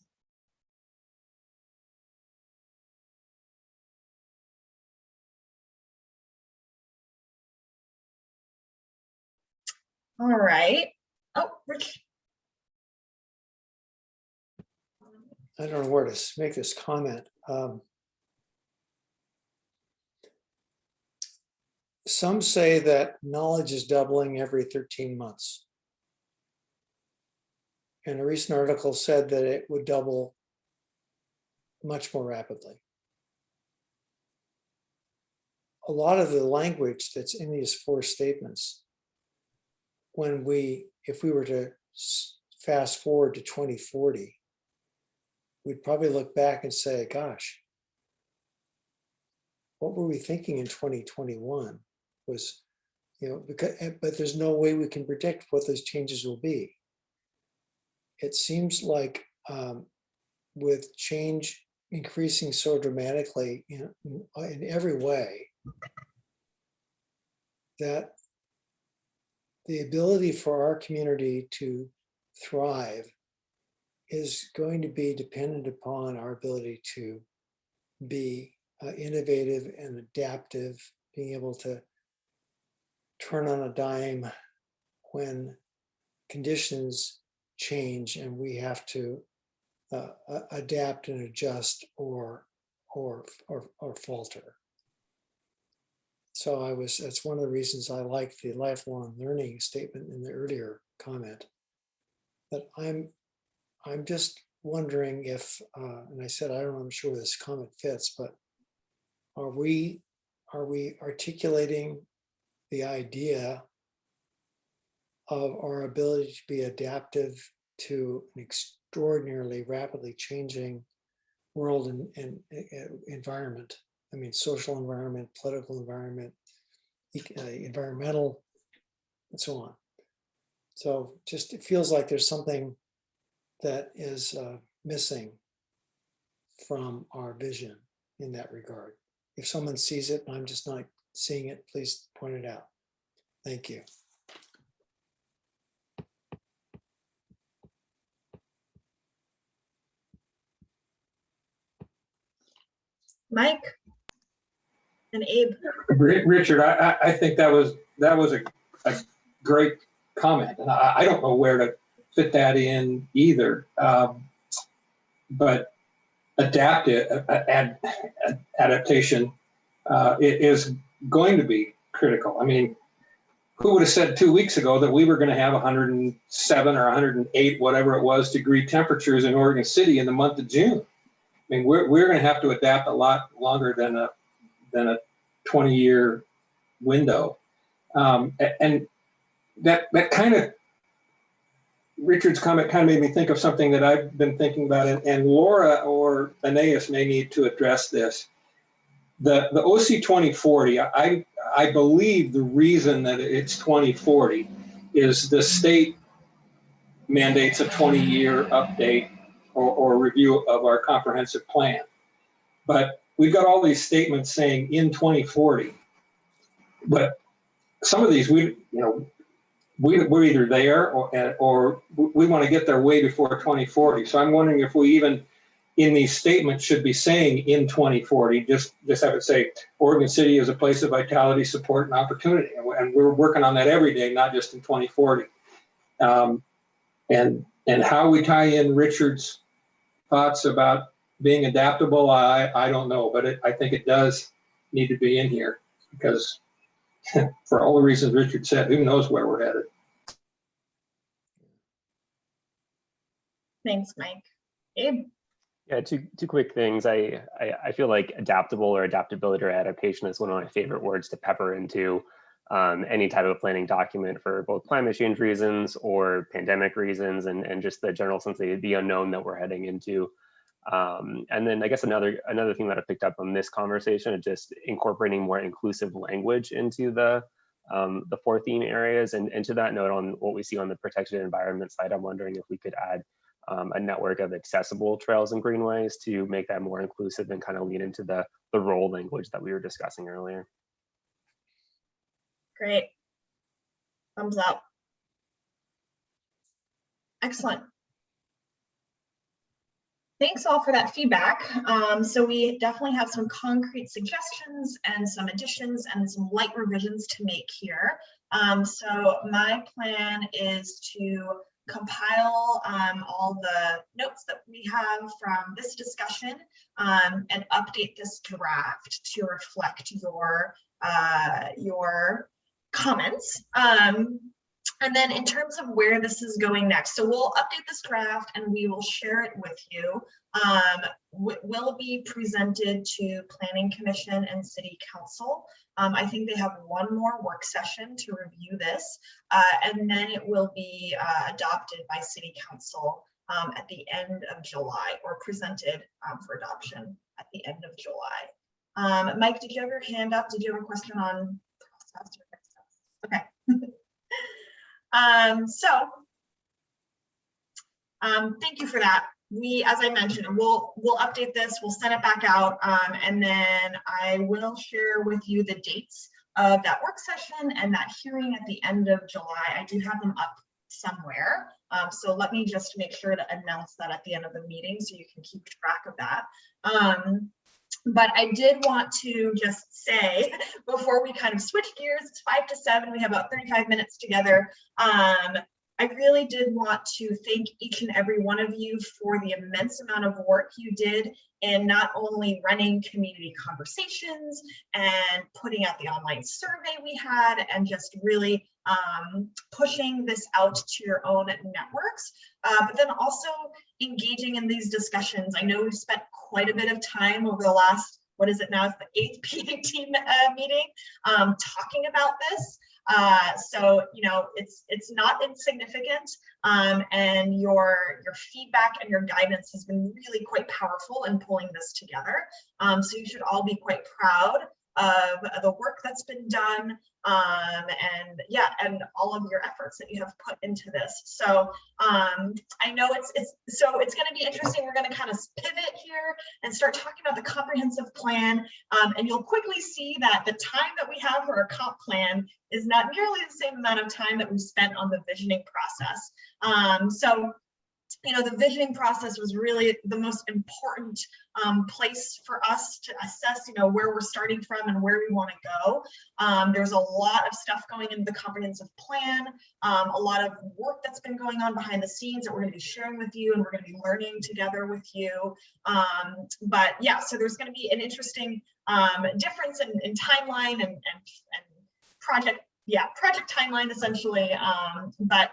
All right. Oh, Rich. I don't know where to make this comment. Some say that knowledge is doubling every 13 months. And a recent article said that it would double much more rapidly. A lot of the language that's in these 4 statements, if we were to fast forward to 2040, we'd probably look back and say, gosh, what were we thinking in 2021 was, but there's no way we can predict what those changes will be. It seems like with change increasing so dramatically in every way, that the ability for our community to thrive is going to be dependent upon our ability to be innovative and adaptive, being able to turn on a dime when conditions change and we have to adapt and adjust or falter. So that's one of the reasons I like the lifelong learning statement in the earlier comment. But I'm just wondering if, and I said, I don't know, I'm sure this comment fits, but are we articulating the idea of our ability to be adaptive to an extraordinarily rapidly changing world and environment? I mean, social environment, political environment, environmental, and so on. So just it feels like there's something that is missing from our vision in that regard. If someone sees it and I'm just not seeing it, please point it out. Thank you. Mike and Abe. Richard, I think that was a great comment, and I don't know where to fit that in either. But adaptation is going to be critical. I mean, who would have said 2 weeks ago that we were going to have 107 or 108, whatever it was, degree temperatures in Oregon City in the month of June? I mean, we're going to have to adapt a lot longer than a 20-year window. And that kind of, Richard's comment kind of made me think of something that I've been thinking about, and Laura or Aeneas may need to address this. The OC2040, I believe the reason that it's 2040 is the state mandates a 20-year update or review of our comprehensive plan. But we've got all these statements saying in 2040, but some of these we're either there or we want to get there way before 2040. So I'm wondering if we even in these statements should be saying in 2040, just have it say Oregon City is a place of vitality, support, and opportunity. And we're working on that every day, not just in 2040. And how we tie in Richard's thoughts about being adaptable, I don't know, but I think it does need to be in here because for all the reasons Richard said, who knows where we're headed. Thanks, Mike. Abe? Yeah, two quick things. I feel like adaptable or adaptability or adaptation is one of my favorite words to pepper into any type of planning document for both climate change reasons or pandemic reasons, and just the general sense of the unknown that we're heading into. And then I guess another thing that I picked up on this conversation is just incorporating more inclusive language into the 4 theme areas. And to that note, on what we see on the protected environment side, I'm wondering if we could add a network of accessible trails and greenways to make that more inclusive and kind of lean into the role language that we were discussing earlier. Great. Thumbs up. Excellent. Thanks all for that feedback. So we definitely have some concrete suggestions and some additions and some light revisions to make here. So my plan is to compile all the notes that we have from this discussion and update this draft to reflect your comments. And then in terms of where this is going next, so we'll update this draft and we will share it with you. Will be presented to Planning Commission and City Council. I think they have one more work session to review this, and then it will be adopted by City Council at the end of July, or presented for adoption at the end of July. Mike, did you have your hand up? Did you have a question on process or next steps? Okay. Thank you for that. As I mentioned, we'll update this, we'll send it back out, and then I will share with you the dates of that work session and that hearing at the end of July. I do have them up somewhere, so let me just make sure to announce that at the end of the meeting so you can keep track of that. But I did want to just say, before we kind of switch gears, it's 5 to 7, we have about 35 minutes together. I really did want to thank each and every one of you for the immense amount of work you did in not only running community conversations and putting out the online survey we had, and just really pushing this out to your own networks, but then also engaging in these discussions. I know we've spent quite a bit of time over the last, what is it now, it's the 8th PAT meeting, talking about this. So, you know, it's not insignificant, and your feedback and your guidance has been really quite powerful in pulling this together. So you should all be quite proud of the work that's been done, and yeah, and all of your efforts that you have put into this. So I know it's going to be interesting. We're going to kind of pivot here and start talking about the comprehensive plan, and you'll quickly see that the time that we have for our comp plan is not nearly the same amount of time that we've spent on the visioning process. So you know, the visioning process was really the most important place for us to assess, you know, where we're starting from and where we want to go. There's a lot of stuff going into the comprehensive plan, a lot of work that's been going on behind the scenes that we're going to be sharing with you, and we're going to be learning together with you. But yeah, so there's going to be an interesting difference in timeline and project timeline essentially. But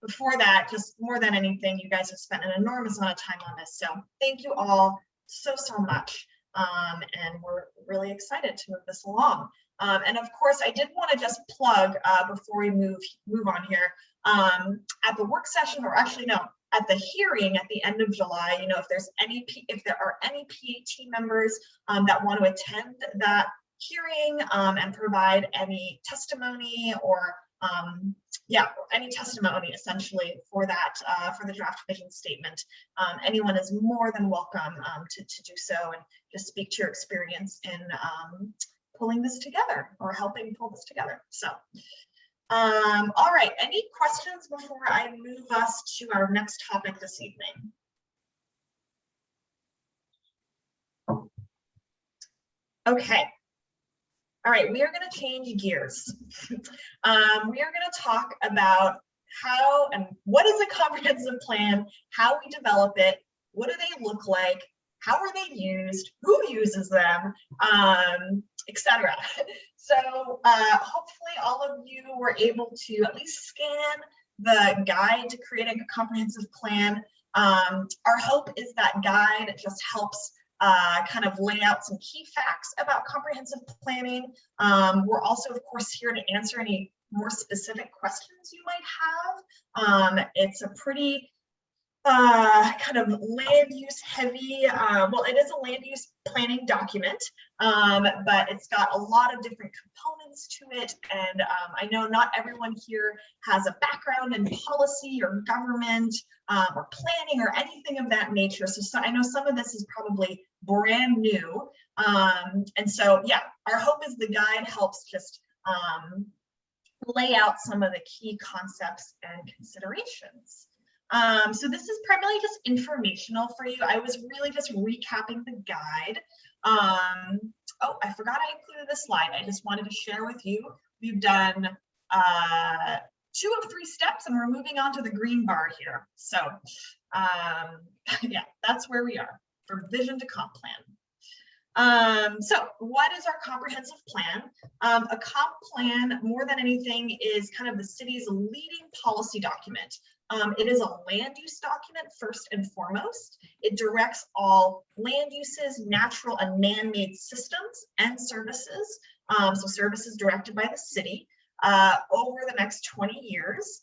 before that, just more than anything, you guys have spent an enormous amount of time on this. So thank you all so much. And we're really excited to move this along. And of course, I did want to just plug before we move on here, at the work session, or actually no, at the hearing at the end of July, you know, if there are any PAT members that want to attend that hearing and provide any testimony or any testimony essentially for that, for the draft vision statement. Anyone is more than welcome to do so, and just speak to your experience in pulling this together or helping pull this together. So, all right, any questions before I move us to our next topic this evening? Okay. All right, we are going to change gears. We are going to talk about how and what is a comprehensive plan, how we develop it, what do they look like, how are they used, who uses them, etc. So hopefully all of you were able to at least scan the guide to creating a comprehensive plan. Our hope is that guide just helps kind of lay out some key facts about comprehensive planning. We're also, of course, here to answer any more specific questions you might have. It's a pretty kind of land use heavy, well, it is a land use planning document, but it's got a lot of different components to it. And I know not everyone here has a background in policy or government or planning or anything of that nature. So I know some of this is probably brand new. And so, yeah, our hope is the guide helps just lay out some of the key concepts and considerations. So this is primarily just informational for you. I was really just recapping the guide. Oh, I forgot I included a slide. I just wanted to share with you. We've done 2 of 3 steps and we're moving on to the green bar here. So yeah, that's where we are for vision to comp plan. So what is our comprehensive plan? A comp plan, more than anything, is kind of the city's leading policy document. It is a land use document first and foremost. It directs all land uses, natural and man-made systems and services, so services directed by the city, over the next 20 years.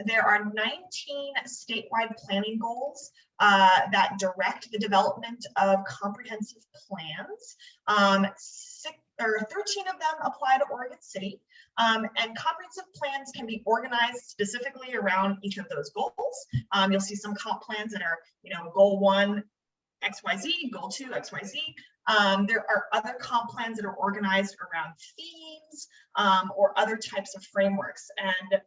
There are 19 statewide planning goals that direct the development of comprehensive plans. 13 of them apply to Oregon City, and comprehensive plans can be organized specifically around each of those goals. You'll see some comp plans that are, goal 1, XYZ, goal 2, XYZ. There are other comp plans that are organized around themes or other types of frameworks. And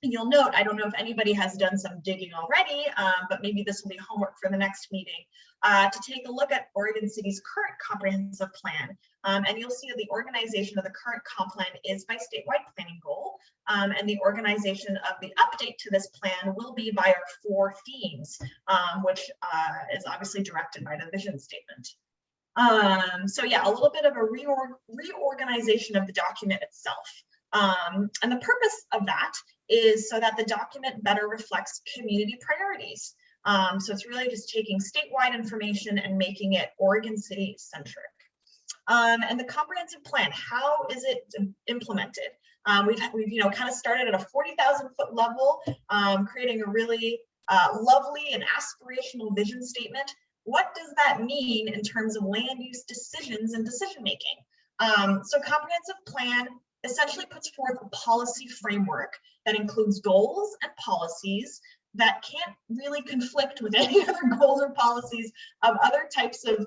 you'll note, I don't know if anybody has done some digging already, but maybe this will be homework for the next meeting, to take a look at Oregon City's current comprehensive plan. And you'll see that the organization of the current comp plan is by statewide planning goal. And the organization of the update to this plan will be by our 4 themes, which is obviously directed by the vision statement. So yeah, a little bit of a reorganization of the document itself. And the purpose of that is so that the document better reflects community priorities. So it's really just taking statewide information and making it Oregon City centric. And the comprehensive plan, how is it implemented? We've kind of started at a 40,000 foot level, creating a really lovely and aspirational vision statement. What does that mean in terms of land use decisions and decision making? So comprehensive plan essentially puts forth a policy framework that includes goals and policies that can't really conflict with any other goals or policies of other types of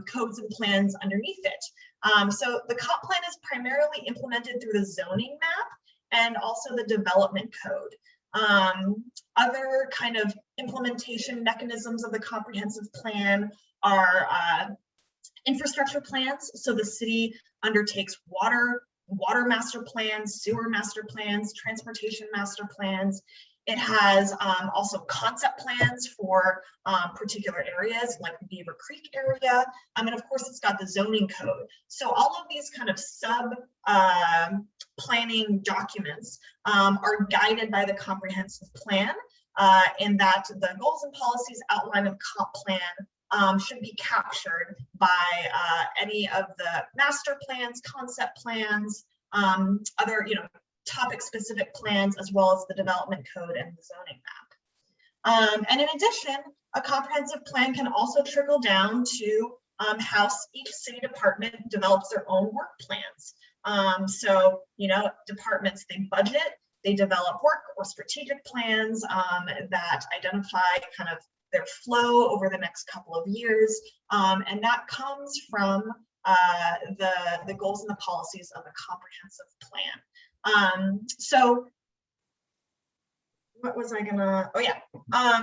codes and plans underneath it. So the comp plan is primarily implemented through the zoning map and also the development code. Other kind of implementation mechanisms of the comprehensive plan are infrastructure plans. So the city undertakes water master plans, sewer master plans, transportation master plans. It has also concept plans for particular areas like Beaver Creek area. And of course, it's got the zoning code. So all of these kind of sub planning documents are guided by the comprehensive plan, in that the goals and policies outlined in the comp plan should be captured by any of the master plans, concept plans, other topic specific plans, as well as the development code and the zoning map. And in addition, a comprehensive plan can also trickle down to how each city department develops their own work plans. So departments, they budget, they develop work or strategic plans that identify kind of their flow over the next couple of years. And that comes from the goals and the policies of the comprehensive plan. So what was I gonna, oh yeah.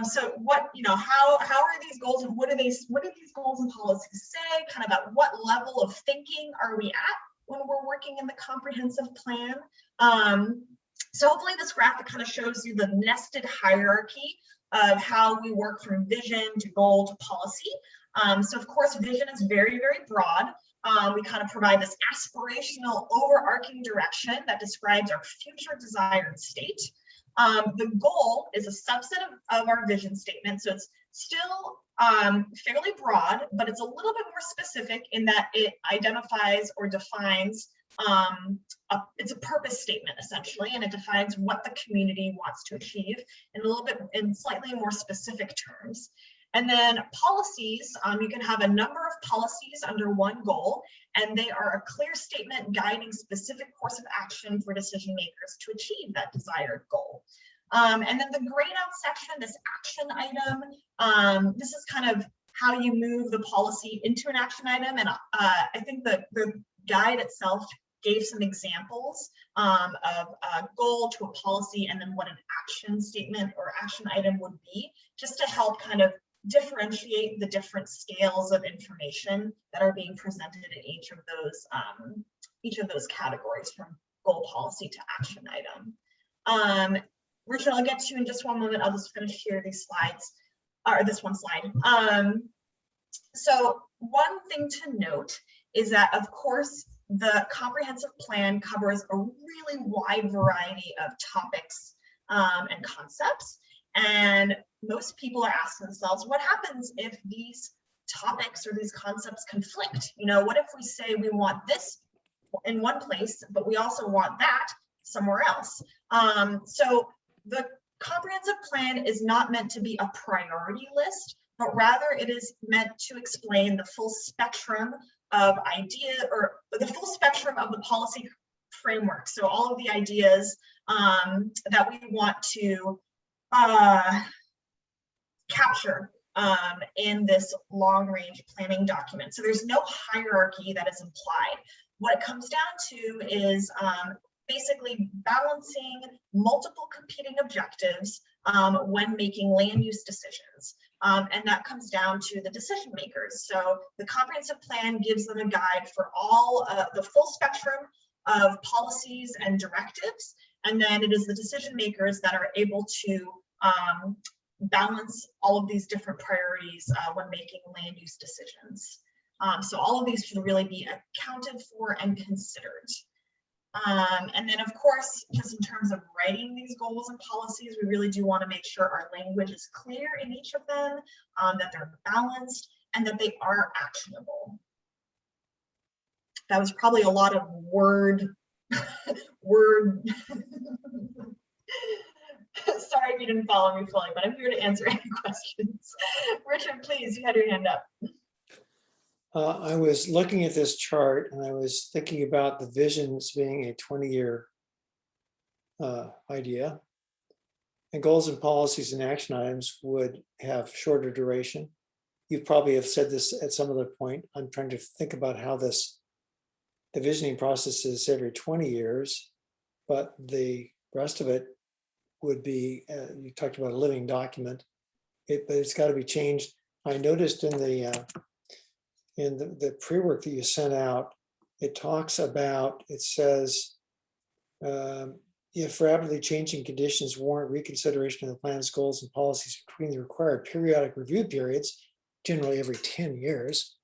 So what, how are these goals and what do these goals and policies say? Kind of at what level of thinking are we at when we're working in the comprehensive plan? So hopefully this graphic kind of shows you the nested hierarchy of how we work from vision to goal to policy. So of course, vision is very, very broad. We kind of provide this aspirational overarching direction that describes our future desired state. The goal is a subset of our vision statement. So it's still fairly broad, but it's a little bit more specific in that it identifies or defines, it's a purpose statement essentially, and it defines what the community wants to achieve in slightly more specific terms. And then policies, you can have a number of policies under one goal, and they are a clear statement guiding specific course of action for decision makers to achieve that desired goal. And then the grayed out section, this action item, this is kind of how you move the policy into an action item. And I think the guide itself gave some examples of a goal to a policy and then what an action statement or action item would be, just to help kind of differentiate the different scales of information that are being presented in each of those categories, from goal, policy to action item. Richard, I'll get to you in just one moment. I'll just finish here these slides, or this one slide. So one thing to note is that, of course, the comprehensive plan covers a really wide variety of topics and concepts. And most people are asking themselves, what happens if these topics or these concepts conflict? You know, what if we say we want this in one place, but we also want that somewhere else? So the comprehensive plan is not meant to be a priority list, but rather it is meant to explain the full spectrum of the full spectrum of the policy framework. So all of the ideas that we want to capture in this long range planning document. So there's no hierarchy that is implied. What it comes down to is basically balancing multiple competing objectives when making land use decisions. And that comes down to the decision makers. So the comprehensive plan gives them a guide for all the full spectrum of policies and directives. And then it is the decision makers that are able to balance all of these different priorities when making land use decisions. So all of these should really be accounted for and considered. And then, of course, just in terms of writing these goals and policies, we really do want to make sure our language is clear in each of them, that they're balanced, and that they are actionable. That was probably a lot of word. Sorry if you didn't follow me fully, but I'm here to answer any questions. Richard, please, you had your hand up. I was looking at this chart and I was thinking about the visions being a 20-year idea, and goals and policies and action items would have shorter duration. You probably have said this at some other point. I'm trying to think about how the visioning process is every 20 years, but the rest of it would be, you talked about a living document, but it's got to be changed. I noticed in the pre-work that you sent out, it talks about, it says, if rapidly changing conditions warrant reconsideration of the plan's goals and policies between the required periodic review periods, generally every 10 years.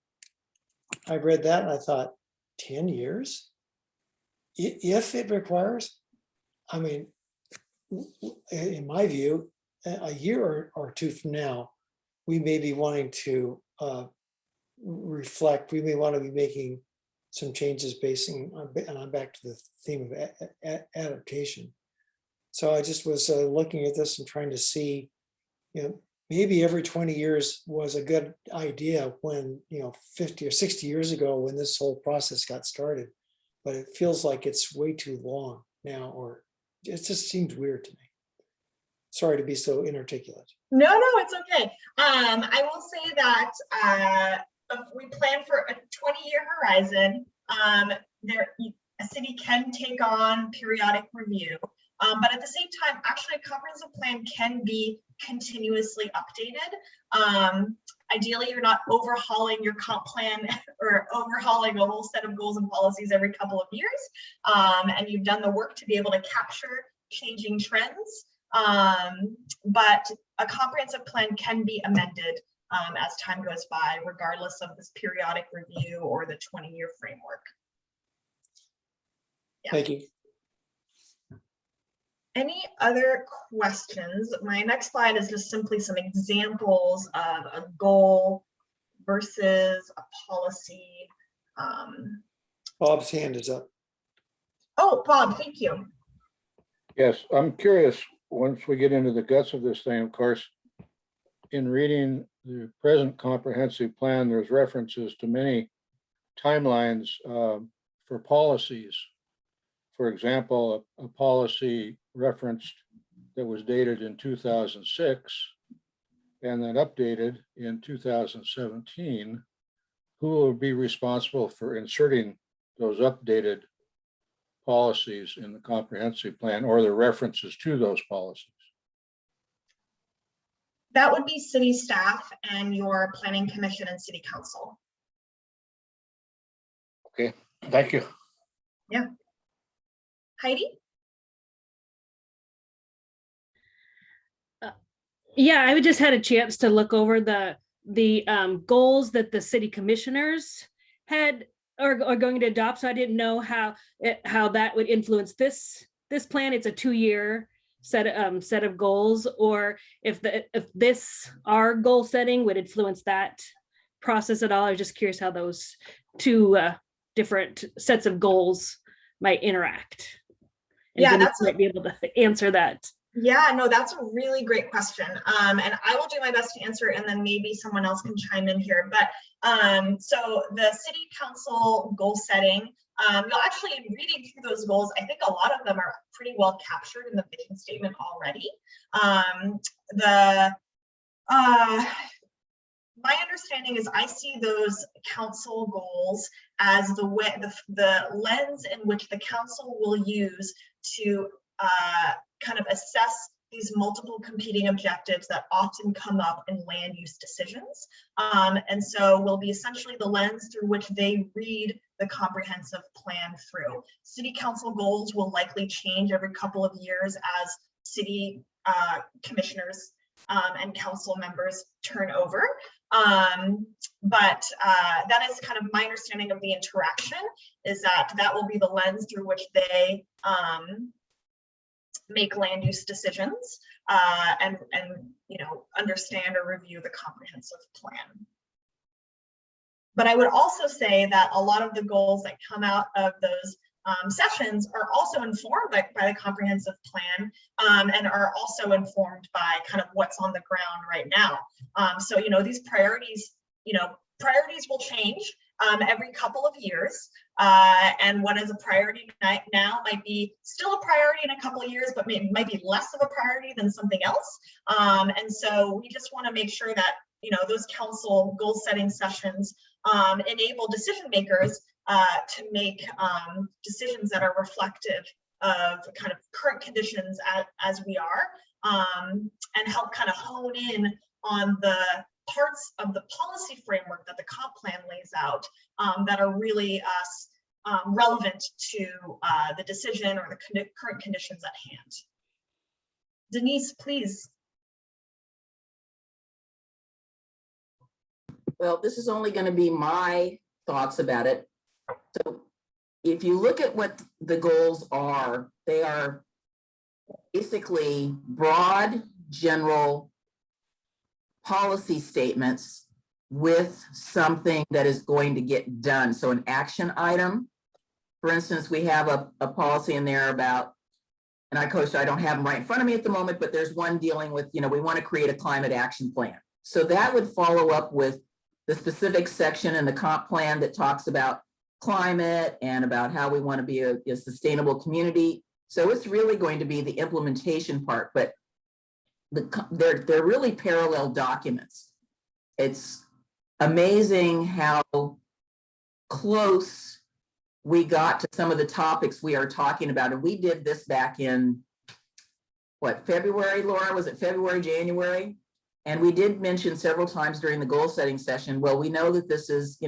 I read that and I thought, 10 years? If it requires, I mean, in my view, a year or two from now, we may be wanting to reflect, we may want to be making some changes basing on, and I'm back to the theme of adaptation. So I just was looking at this and trying to see, you know, maybe every 20 years was a good idea when, 50 or 60 years ago when this whole process got started, but it feels like it's way too long now, or it just seems weird to me. Sorry to be so inarticulate. No, it's okay. I will say that we plan for a 20-year horizon. A city can take on periodic review, but at the same time, actually, a comprehensive plan can be continuously updated. Ideally, you're not overhauling your comp plan or overhauling a whole set of goals and policies every couple of years, and you've done the work to be able to capture changing trends. But a comprehensive plan can be amended as time goes by, regardless of this periodic review or the 20-year framework. Yeah. Thank you. Any other questions? My next slide is just simply some examples of a goal versus a policy. Bob's hand is up. Oh, Bob, thank you. Yes, I'm curious, once we get into the guts of this thing, of course, in reading the present comprehensive plan, there's references to many timelines for policies. For example, a policy referenced that was dated in 2006 and then updated in 2017. Who will be responsible for inserting those updated policies in the comprehensive plan or the references to those policies? That would be city staff and your planning commission and city council. Okay, thank you. Yeah. Heidi? Yeah, I just had a chance to look over the goals that the city commissioners had are going to adopt. So I didn't know how that would influence this plan. It's a 2-year set of goals, or if this our goal setting would influence that process at all. I was just curious how those two different sets of goals might interact. And Yeah, Denise that's might be able to answer that. Yeah, no, that's a really great question. And I will do my best to answer it, and then maybe someone else can chime in here. But so the city council goal setting, you'll actually, in reading through those goals, I think a lot of them are pretty well captured in the vision statement already. My understanding is I see those council goals as the way, the lens in which the council will use to kind of assess these multiple competing objectives that often come up in land use decisions. And so will be essentially the lens through which they read the comprehensive plan through. City council goals will likely change every couple of years as city commissioners and council members turn over. But that is kind of my understanding of the interaction, is that will be the lens through which they make land use decisions and understand or review the comprehensive plan. But I would also say that a lot of the goals that come out of those sessions are also informed by the comprehensive plan and are also informed by kind of what's on the ground right now. So these priorities, priorities will change every couple of years, and what is a priority now might be still a priority in a couple of years, but might be less of a priority than something else. And so we just want to make sure that those council goal setting sessions enable decision makers to make decisions that are reflective of kind of current conditions as we are, and help kind of hone in on the parts of the policy framework that the comp plan lays out that are really relevant to the decision or the current conditions at hand. Denise, please. Well, this is only going to be my thoughts about it. So if you look at what the goals are, they are basically broad, general policy statements with something that is going to get done. So an action item. For instance, we have a policy in there about, and I don't have them right in front of me at the moment, but there's one dealing with, we want to create a climate action plan. So that would follow up with the specific section in the comp plan that talks about climate and about how we want to be a sustainable community. So it's really going to be the implementation part, but they're really parallel documents. It's amazing how close we got to some of the topics we are talking about. And we did this back in, what, February, Laura? Was it February, January? And we did mention several times during the goal setting session, well, we know that this is,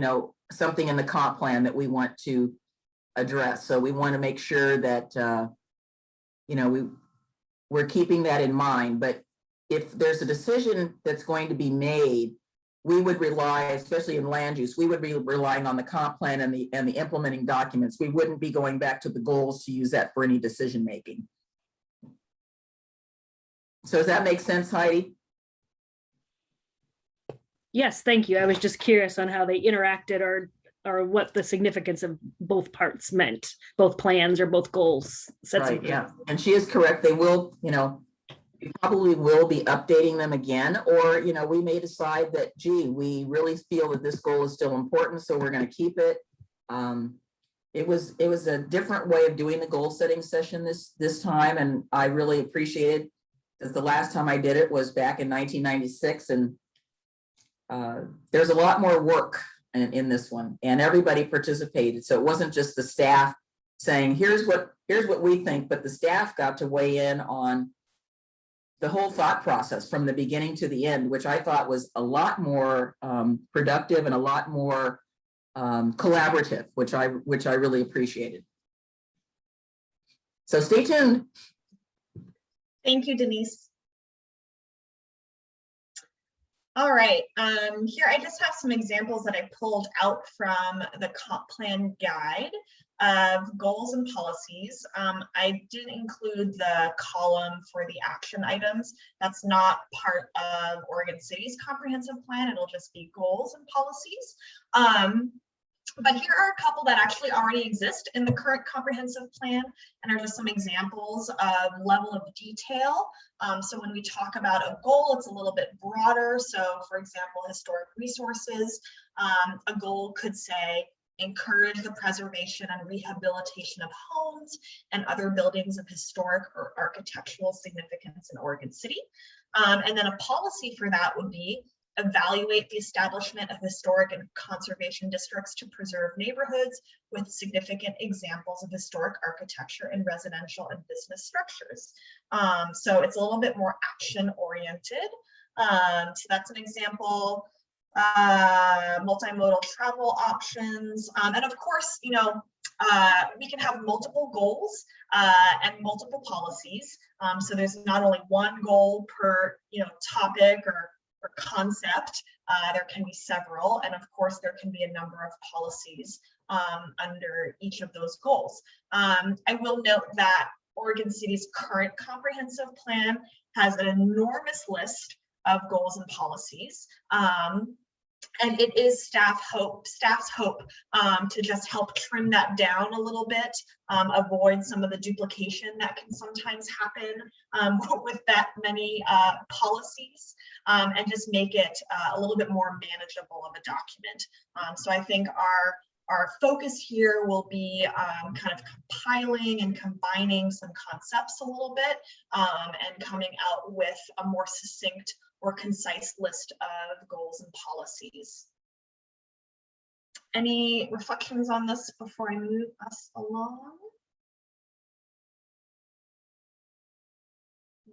something in the comp plan that we want to address. So we want to make sure that, we're keeping that in mind. But if there's a decision that's going to be made, we would rely, especially in land use, we would be relying on the comp plan and the implementing documents. We wouldn't be going back to the goals to use that for any decision making. So does that make sense, Heidi? Yes, thank you. I was just curious on how they interacted or what the significance of both parts meant, both plans or both goals. Right, yeah. And she is correct. They will, we probably will be updating them again, or, we may decide that, gee, we really feel that this goal is still important, so we're going to keep it. It was a different way of doing the goal setting session this time, and I really appreciate it, because the last time I did it was back in 1996, and there's a lot more work in this one, and everybody participated. So it wasn't just the staff saying, here's what we think, but the staff got to weigh in on the whole thought process from the beginning to the end, which I thought was a lot more productive and a lot more collaborative, which I really appreciated. So stay tuned. Thank you, Denise. All right, here I just have some examples that I pulled out from the comp plan guide of goals and policies. I did include the column for the action items. That's not part of Oregon City's comprehensive plan. It'll just be goals and policies. But here are a couple that actually already exist in the current comprehensive plan and are just some examples of level of detail. So when we talk about a goal, it's a little bit broader. So for example, historic resources, a goal could say, encourage the preservation and rehabilitation of homes and other buildings of historic or architectural significance in Oregon City. And then a policy for that would be evaluate the establishment of historic and conservation districts to preserve neighborhoods with significant examples of historic architecture in residential and business structures. So it's a little bit more action oriented. So that's an example. Multimodal travel options. And of course, you know, we can have multiple goals and multiple policies. So there's not only one goal per, you know, topic or concept. There can be several, and of course there can be a number of policies under each of those goals. I will note that Oregon City's current comprehensive plan has an enormous list of goals and policies. And it is staff's hope to just help trim that down a little bit, avoid some of the duplication that can sometimes happen with that many policies, and just make it a little bit more manageable of a document. So I think our focus here will be kind of compiling and combining some concepts a little bit and coming out with a more succinct or concise list of goals and policies. Any reflections on this before I move us along?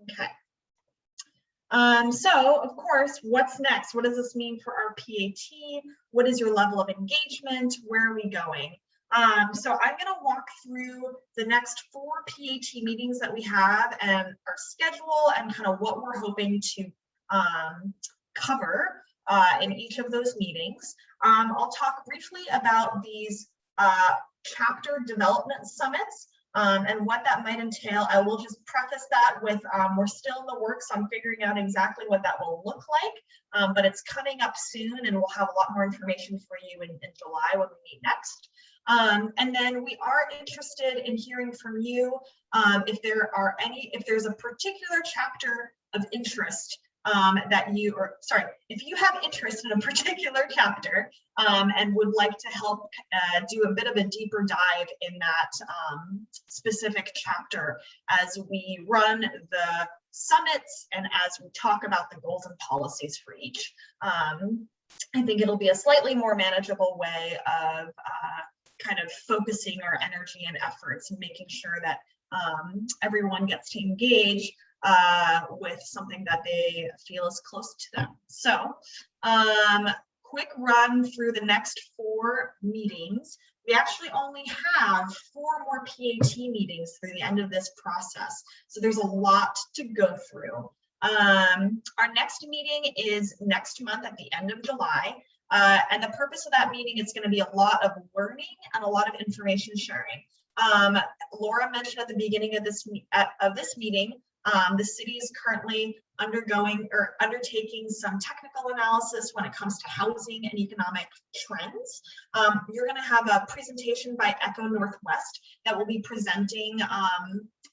Okay. So of course, what's next? What does this mean for our PAT? What is your level of engagement? Where are we going? So I'm going to walk through the next 4 PAT meetings that we have and our schedule and kind of what we're hoping to cover in each of those meetings. I'll talk briefly about these chapter development summits and what that might entail. I will just preface that with we're still in the works on figuring out exactly what that will look like, but it's coming up soon and we'll have a lot more information for you in July when we meet next. And then we are interested in hearing from you if there's a particular chapter of interest if you have interest in a particular chapter and would like to help do a bit of a deeper dive in that specific chapter as we run the summits and as we talk about the goals and policies for each. I think it'll be a slightly more manageable way of kind of focusing our energy and efforts and making sure that everyone gets to engage with something that they feel is close to them. So quick run through the next 4 meetings. We actually only have 4 more PAT meetings through the end of this process. So there's a lot to go through. Our next meeting is next month at the end of July. And the purpose of that meeting is going to be a lot of learning and a lot of information sharing. Laura mentioned at the beginning of this meeting, the city is currently undertaking some technical analysis when it comes to housing and economic trends. You're going to have a presentation by Echo Northwest that will be presenting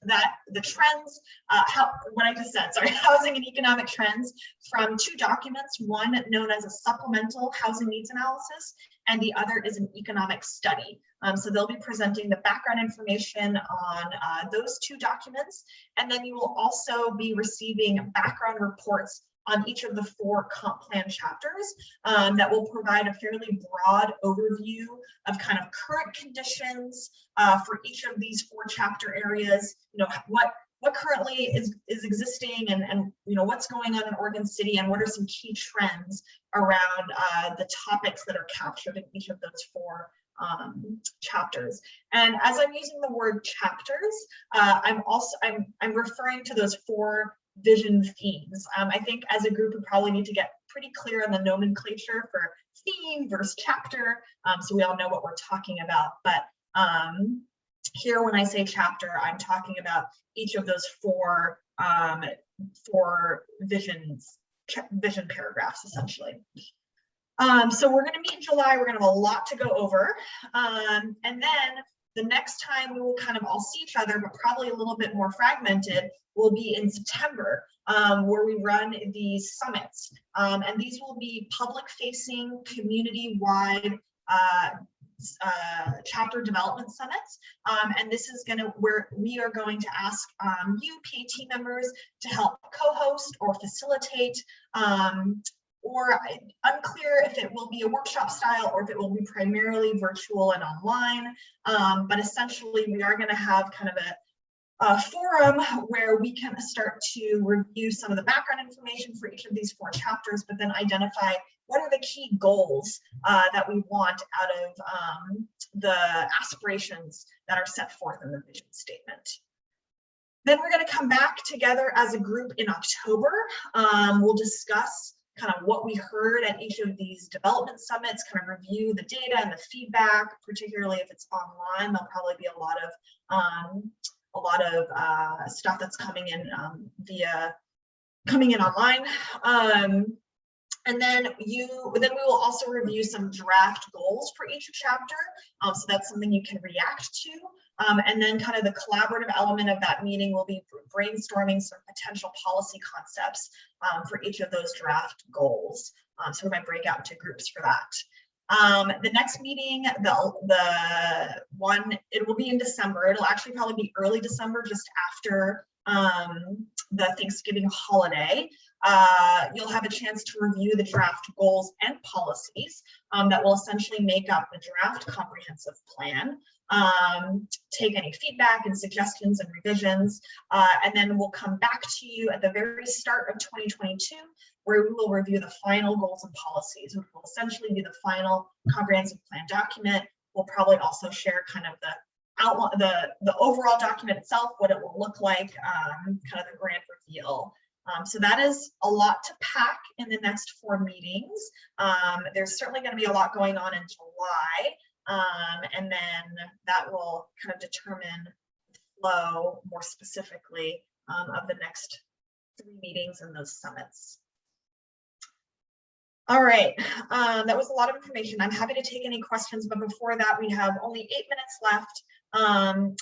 the trends, housing and economic trends from 2 documents, one known as a supplemental housing needs analysis, and the other is an economic study. So they'll be presenting the background information on those 2 documents, and then you will also be receiving background reports on each of the 4 comp plan chapters that will provide a fairly broad overview of kind of current conditions for each of these 4 chapter areas. You know, what currently is existing and you know what's going on in Oregon City, and what are some key trends around the topics that are captured in each of those 4 chapters. And as I'm using the word chapters, I'm referring to those 4 vision themes. I think as a group we probably need to get pretty clear on the nomenclature for theme versus chapter, so we all know what we're talking about. But here, when I say chapter, I'm talking about each of those 4 vision paragraphs, essentially. So we're going to meet in July. We're going to have a lot to go over. And then the next time we will kind of all see each other, but probably a little bit more fragmented, will be in September, where we run these summits. And these will be public-facing, community-wide chapter development summits. And this is where we are going to ask you PAT members to help co-host or facilitate, or unclear if it will be a workshop style or if it will be primarily virtual and online. But essentially we are going to have kind of a forum where we can start to review some of the background information for each of these 4 chapters, but then identify what are the key goals that we want out of the aspirations that are set forth in the vision statement. Then we're going to come back together as a group in October. We'll discuss kind of what we heard at each of these development summits, kind of review the data and the feedback, particularly if it's online. There'll probably be a lot of stuff that's coming in online. And then we will also review some draft goals for each chapter. So that's something you can react to. And then kind of the collaborative element of that meeting will be brainstorming some potential policy concepts for each of those draft goals. So we might break out into groups for that. The next meeting, it will be in December. It'll actually probably be early December, just after the Thanksgiving holiday. You'll have a chance to review the draft goals and policies that will essentially make up the draft comprehensive plan, take any feedback and suggestions and revisions, and then we'll come back to you at the very start of 2022, where we will review the final goals and policies, which will essentially be the final comprehensive plan document. We'll probably also share kind of the outline, the overall document itself, what it will look like, kind of the grand reveal. So that is a lot to pack in the next 4 meetings. There's certainly going to be a lot going on in July, and then that will kind of determine the flow more specifically of the next 3 meetings and those summits. All right, that was a lot of information. I'm happy to take any questions, but before that, we have only 8 minutes left.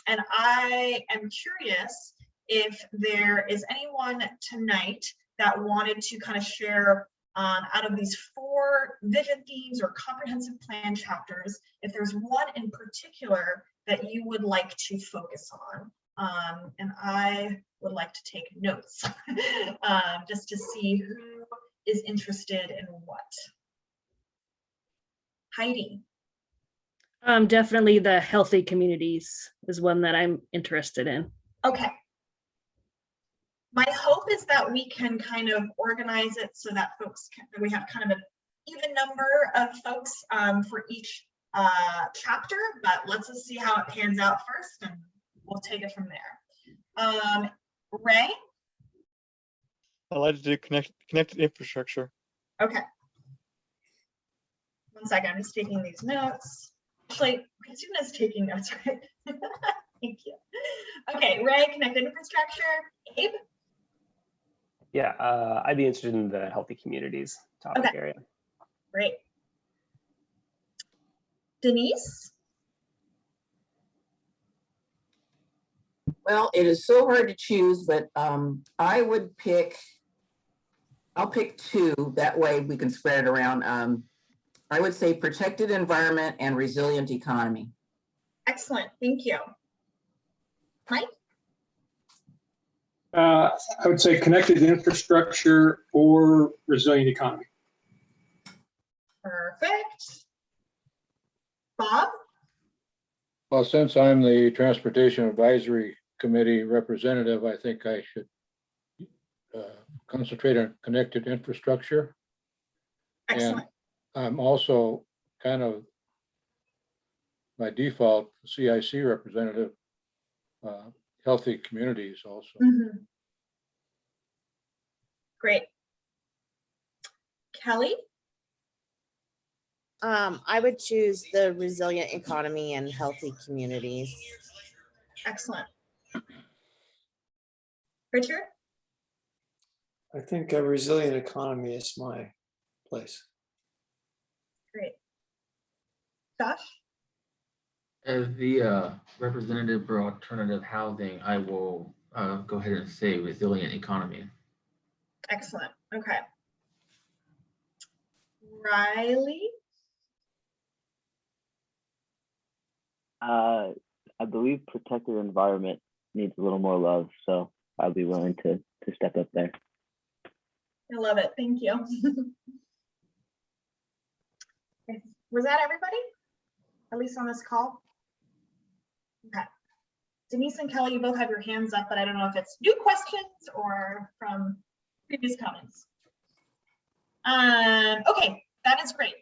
And I am curious if there is anyone tonight that wanted to kind of share out of these 4 vision themes or comprehensive plan chapters, if there's one in particular that you would like to focus on. And I would like to take notes just to see who is interested in what. Heidi. Definitely the healthy communities is one that I'm interested in. Okay. My hope is that we can kind of organize it so that we have kind of an even number of folks for each chapter, but let's just see how it pans out first and we'll take it from there. Ray? I'd like to do connected infrastructure. Okay. One second, I'm just taking these notes. Actually, Christina's taking notes, right? Thank you. Okay, Ray, connected infrastructure. Abe? Yeah, I'd be interested in the healthy communities topic area. Great. Denise? Well, it is so hard to choose, but I'll pick 2. That way we can spread it around. I would say protected environment and resilient economy. Excellent, thank you. Mike? I would say connected infrastructure or resilient economy. Perfect. Bob? Well, since I'm the Transportation Advisory Committee representative, I think I should concentrate on connected infrastructure. Excellent. And I'm also kind of, by default, CIC representative, healthy communities also. Mhm. Great. Kelly? I would choose the resilient economy and healthy communities. Excellent. Richard? I think a resilient economy is my place. Great. Josh? As the representative for alternative housing, I will go ahead and say resilient economy. Excellent. Okay. Riley? I believe protected environment needs a little more love, so I'll be willing to step up there. I love it. Thank you. Okay. Was that everybody? At least on this call? Okay. Denise and Kelly, you both have your hands up, but I don't know if it's new questions or from previous comments. Okay, that is great.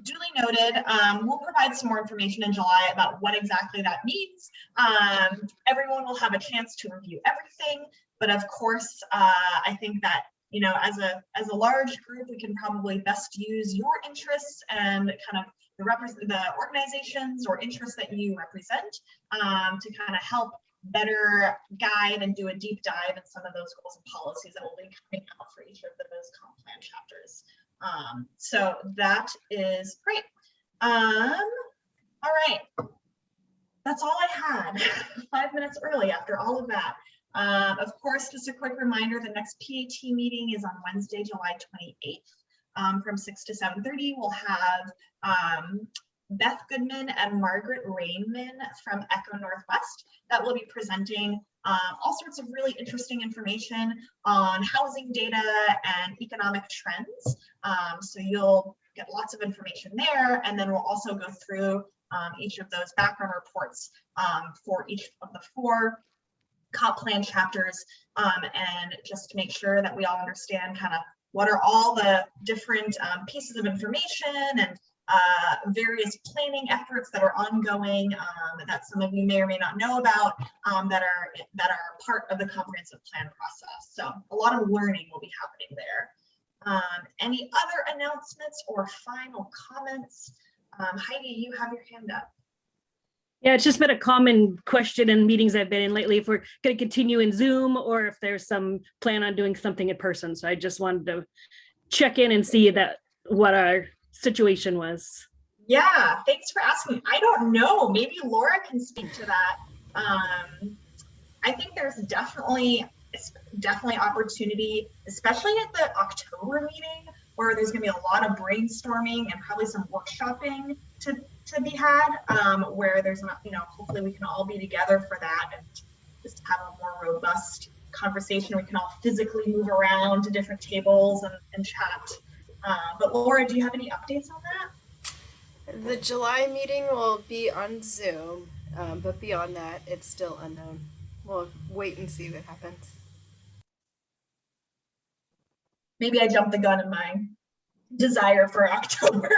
Duly noted. We'll provide some more information in July about what exactly that means. Everyone will have a chance to review everything, but of course, I think that, you know, as a large group, we can probably best use your interests and kind of the organizations or interests that you represent to kind of help better guide and do a deep dive in some of those goals and policies that will be coming out for each of those comp plan chapters. So that is great. All right, that's all I had. 5 minutes early after all of that. Of course, just a quick reminder, the next PAT meeting is on Wednesday, July 28th from 6 to 7:30. We'll have Beth Goodman and Margaret Rainman from Echo Northwest that will be presenting all sorts of really interesting information on housing data and economic trends. So you'll get lots of information there, and then we'll also go through each of those background reports for each of the 4 comp plan chapters, and just to make sure that we all understand kind of what are all the different pieces of information and various planning efforts that are ongoing that some of you may or may not know about that are part of the comprehensive plan process. So a lot of learning will be happening there. Any other announcements or final comments? Heidi, you have your hand up. Yeah, it's just been a common question in meetings I've been in lately if we're going to continue in Zoom or if there's some plan on doing something in person. So I just wanted to check in and see that what our situation was. Yeah, thanks for asking. I don't know. Maybe Laura can speak to that. I think there's definitely opportunity, especially at the October meeting, where there's going to be a lot of brainstorming and probably some workshopping to be had, where there's not, hopefully we can all be together for that and just have a more robust conversation. We can all physically move around to different tables and chat. But Laura, do you have any updates on that? The July meeting will be on Zoom, but beyond that, it's still unknown. We'll wait and see what happens. Maybe I jumped the gun in my desire for October.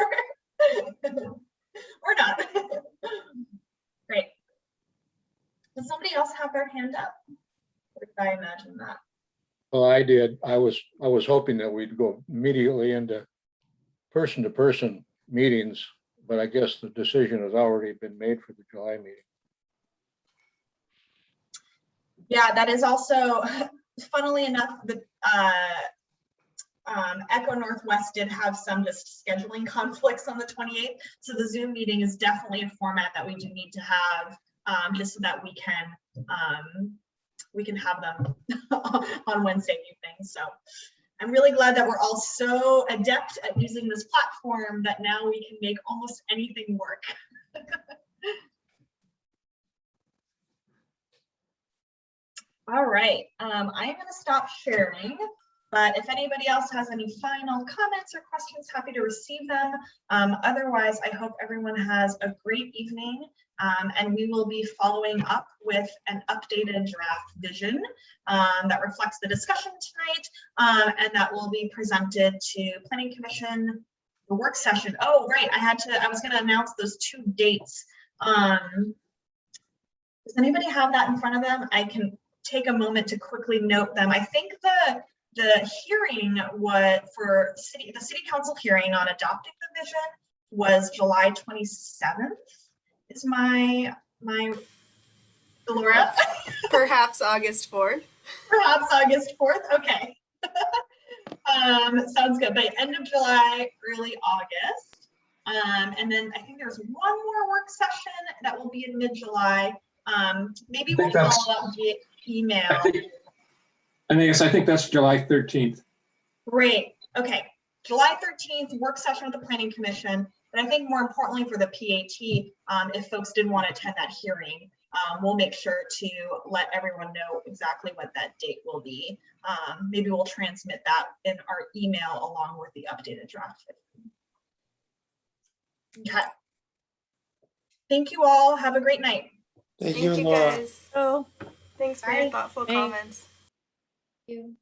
Or not. Great. Does somebody else have their hand up? Or did I imagine that? Well, I did. I was hoping that we'd go immediately into person-to-person meetings, but I guess the decision has already been made for the July meeting. Yeah, that is also, funnily enough, the Echo Northwest did have some just scheduling conflicts on the 28th. So the Zoom meeting is definitely a format that we do need to have just so that we can have them on Wednesday evenings. So I'm really glad that we're all so adept at using this platform that now we can make almost anything work. All right, I'm going to stop sharing, but if anybody else has any final comments or questions, happy to receive them. Otherwise, I hope everyone has a great evening, and we will be following up with an updated draft vision that reflects the discussion tonight, and that will be presented to Planning Commission, the work session. Oh, right, I was going to announce those 2 dates. Does anybody have that in front of them? I can take a moment to quickly note them. I think the hearing for the city council hearing on adopting the vision was July 27th. Is my Laura? Perhaps August 4th. Perhaps August 4th. Okay. Sounds good. By end of July, early August. And then I think there's one more work session that will be in mid-July. Maybe we'll follow up via email. I think that's July 13th. Great. Okay. July 13th, work session with the Planning Commission. But I think more importantly for the PAT, if folks didn't want to attend that hearing, we'll make sure to let everyone know exactly what that date will be. Maybe we'll transmit that in our email along with the updated draft. Okay. Thank you all. Have a great night. Thank Thank you, you Laura. guys. Oh. Thanks for your Bye. thoughtful Thanks. comments. you.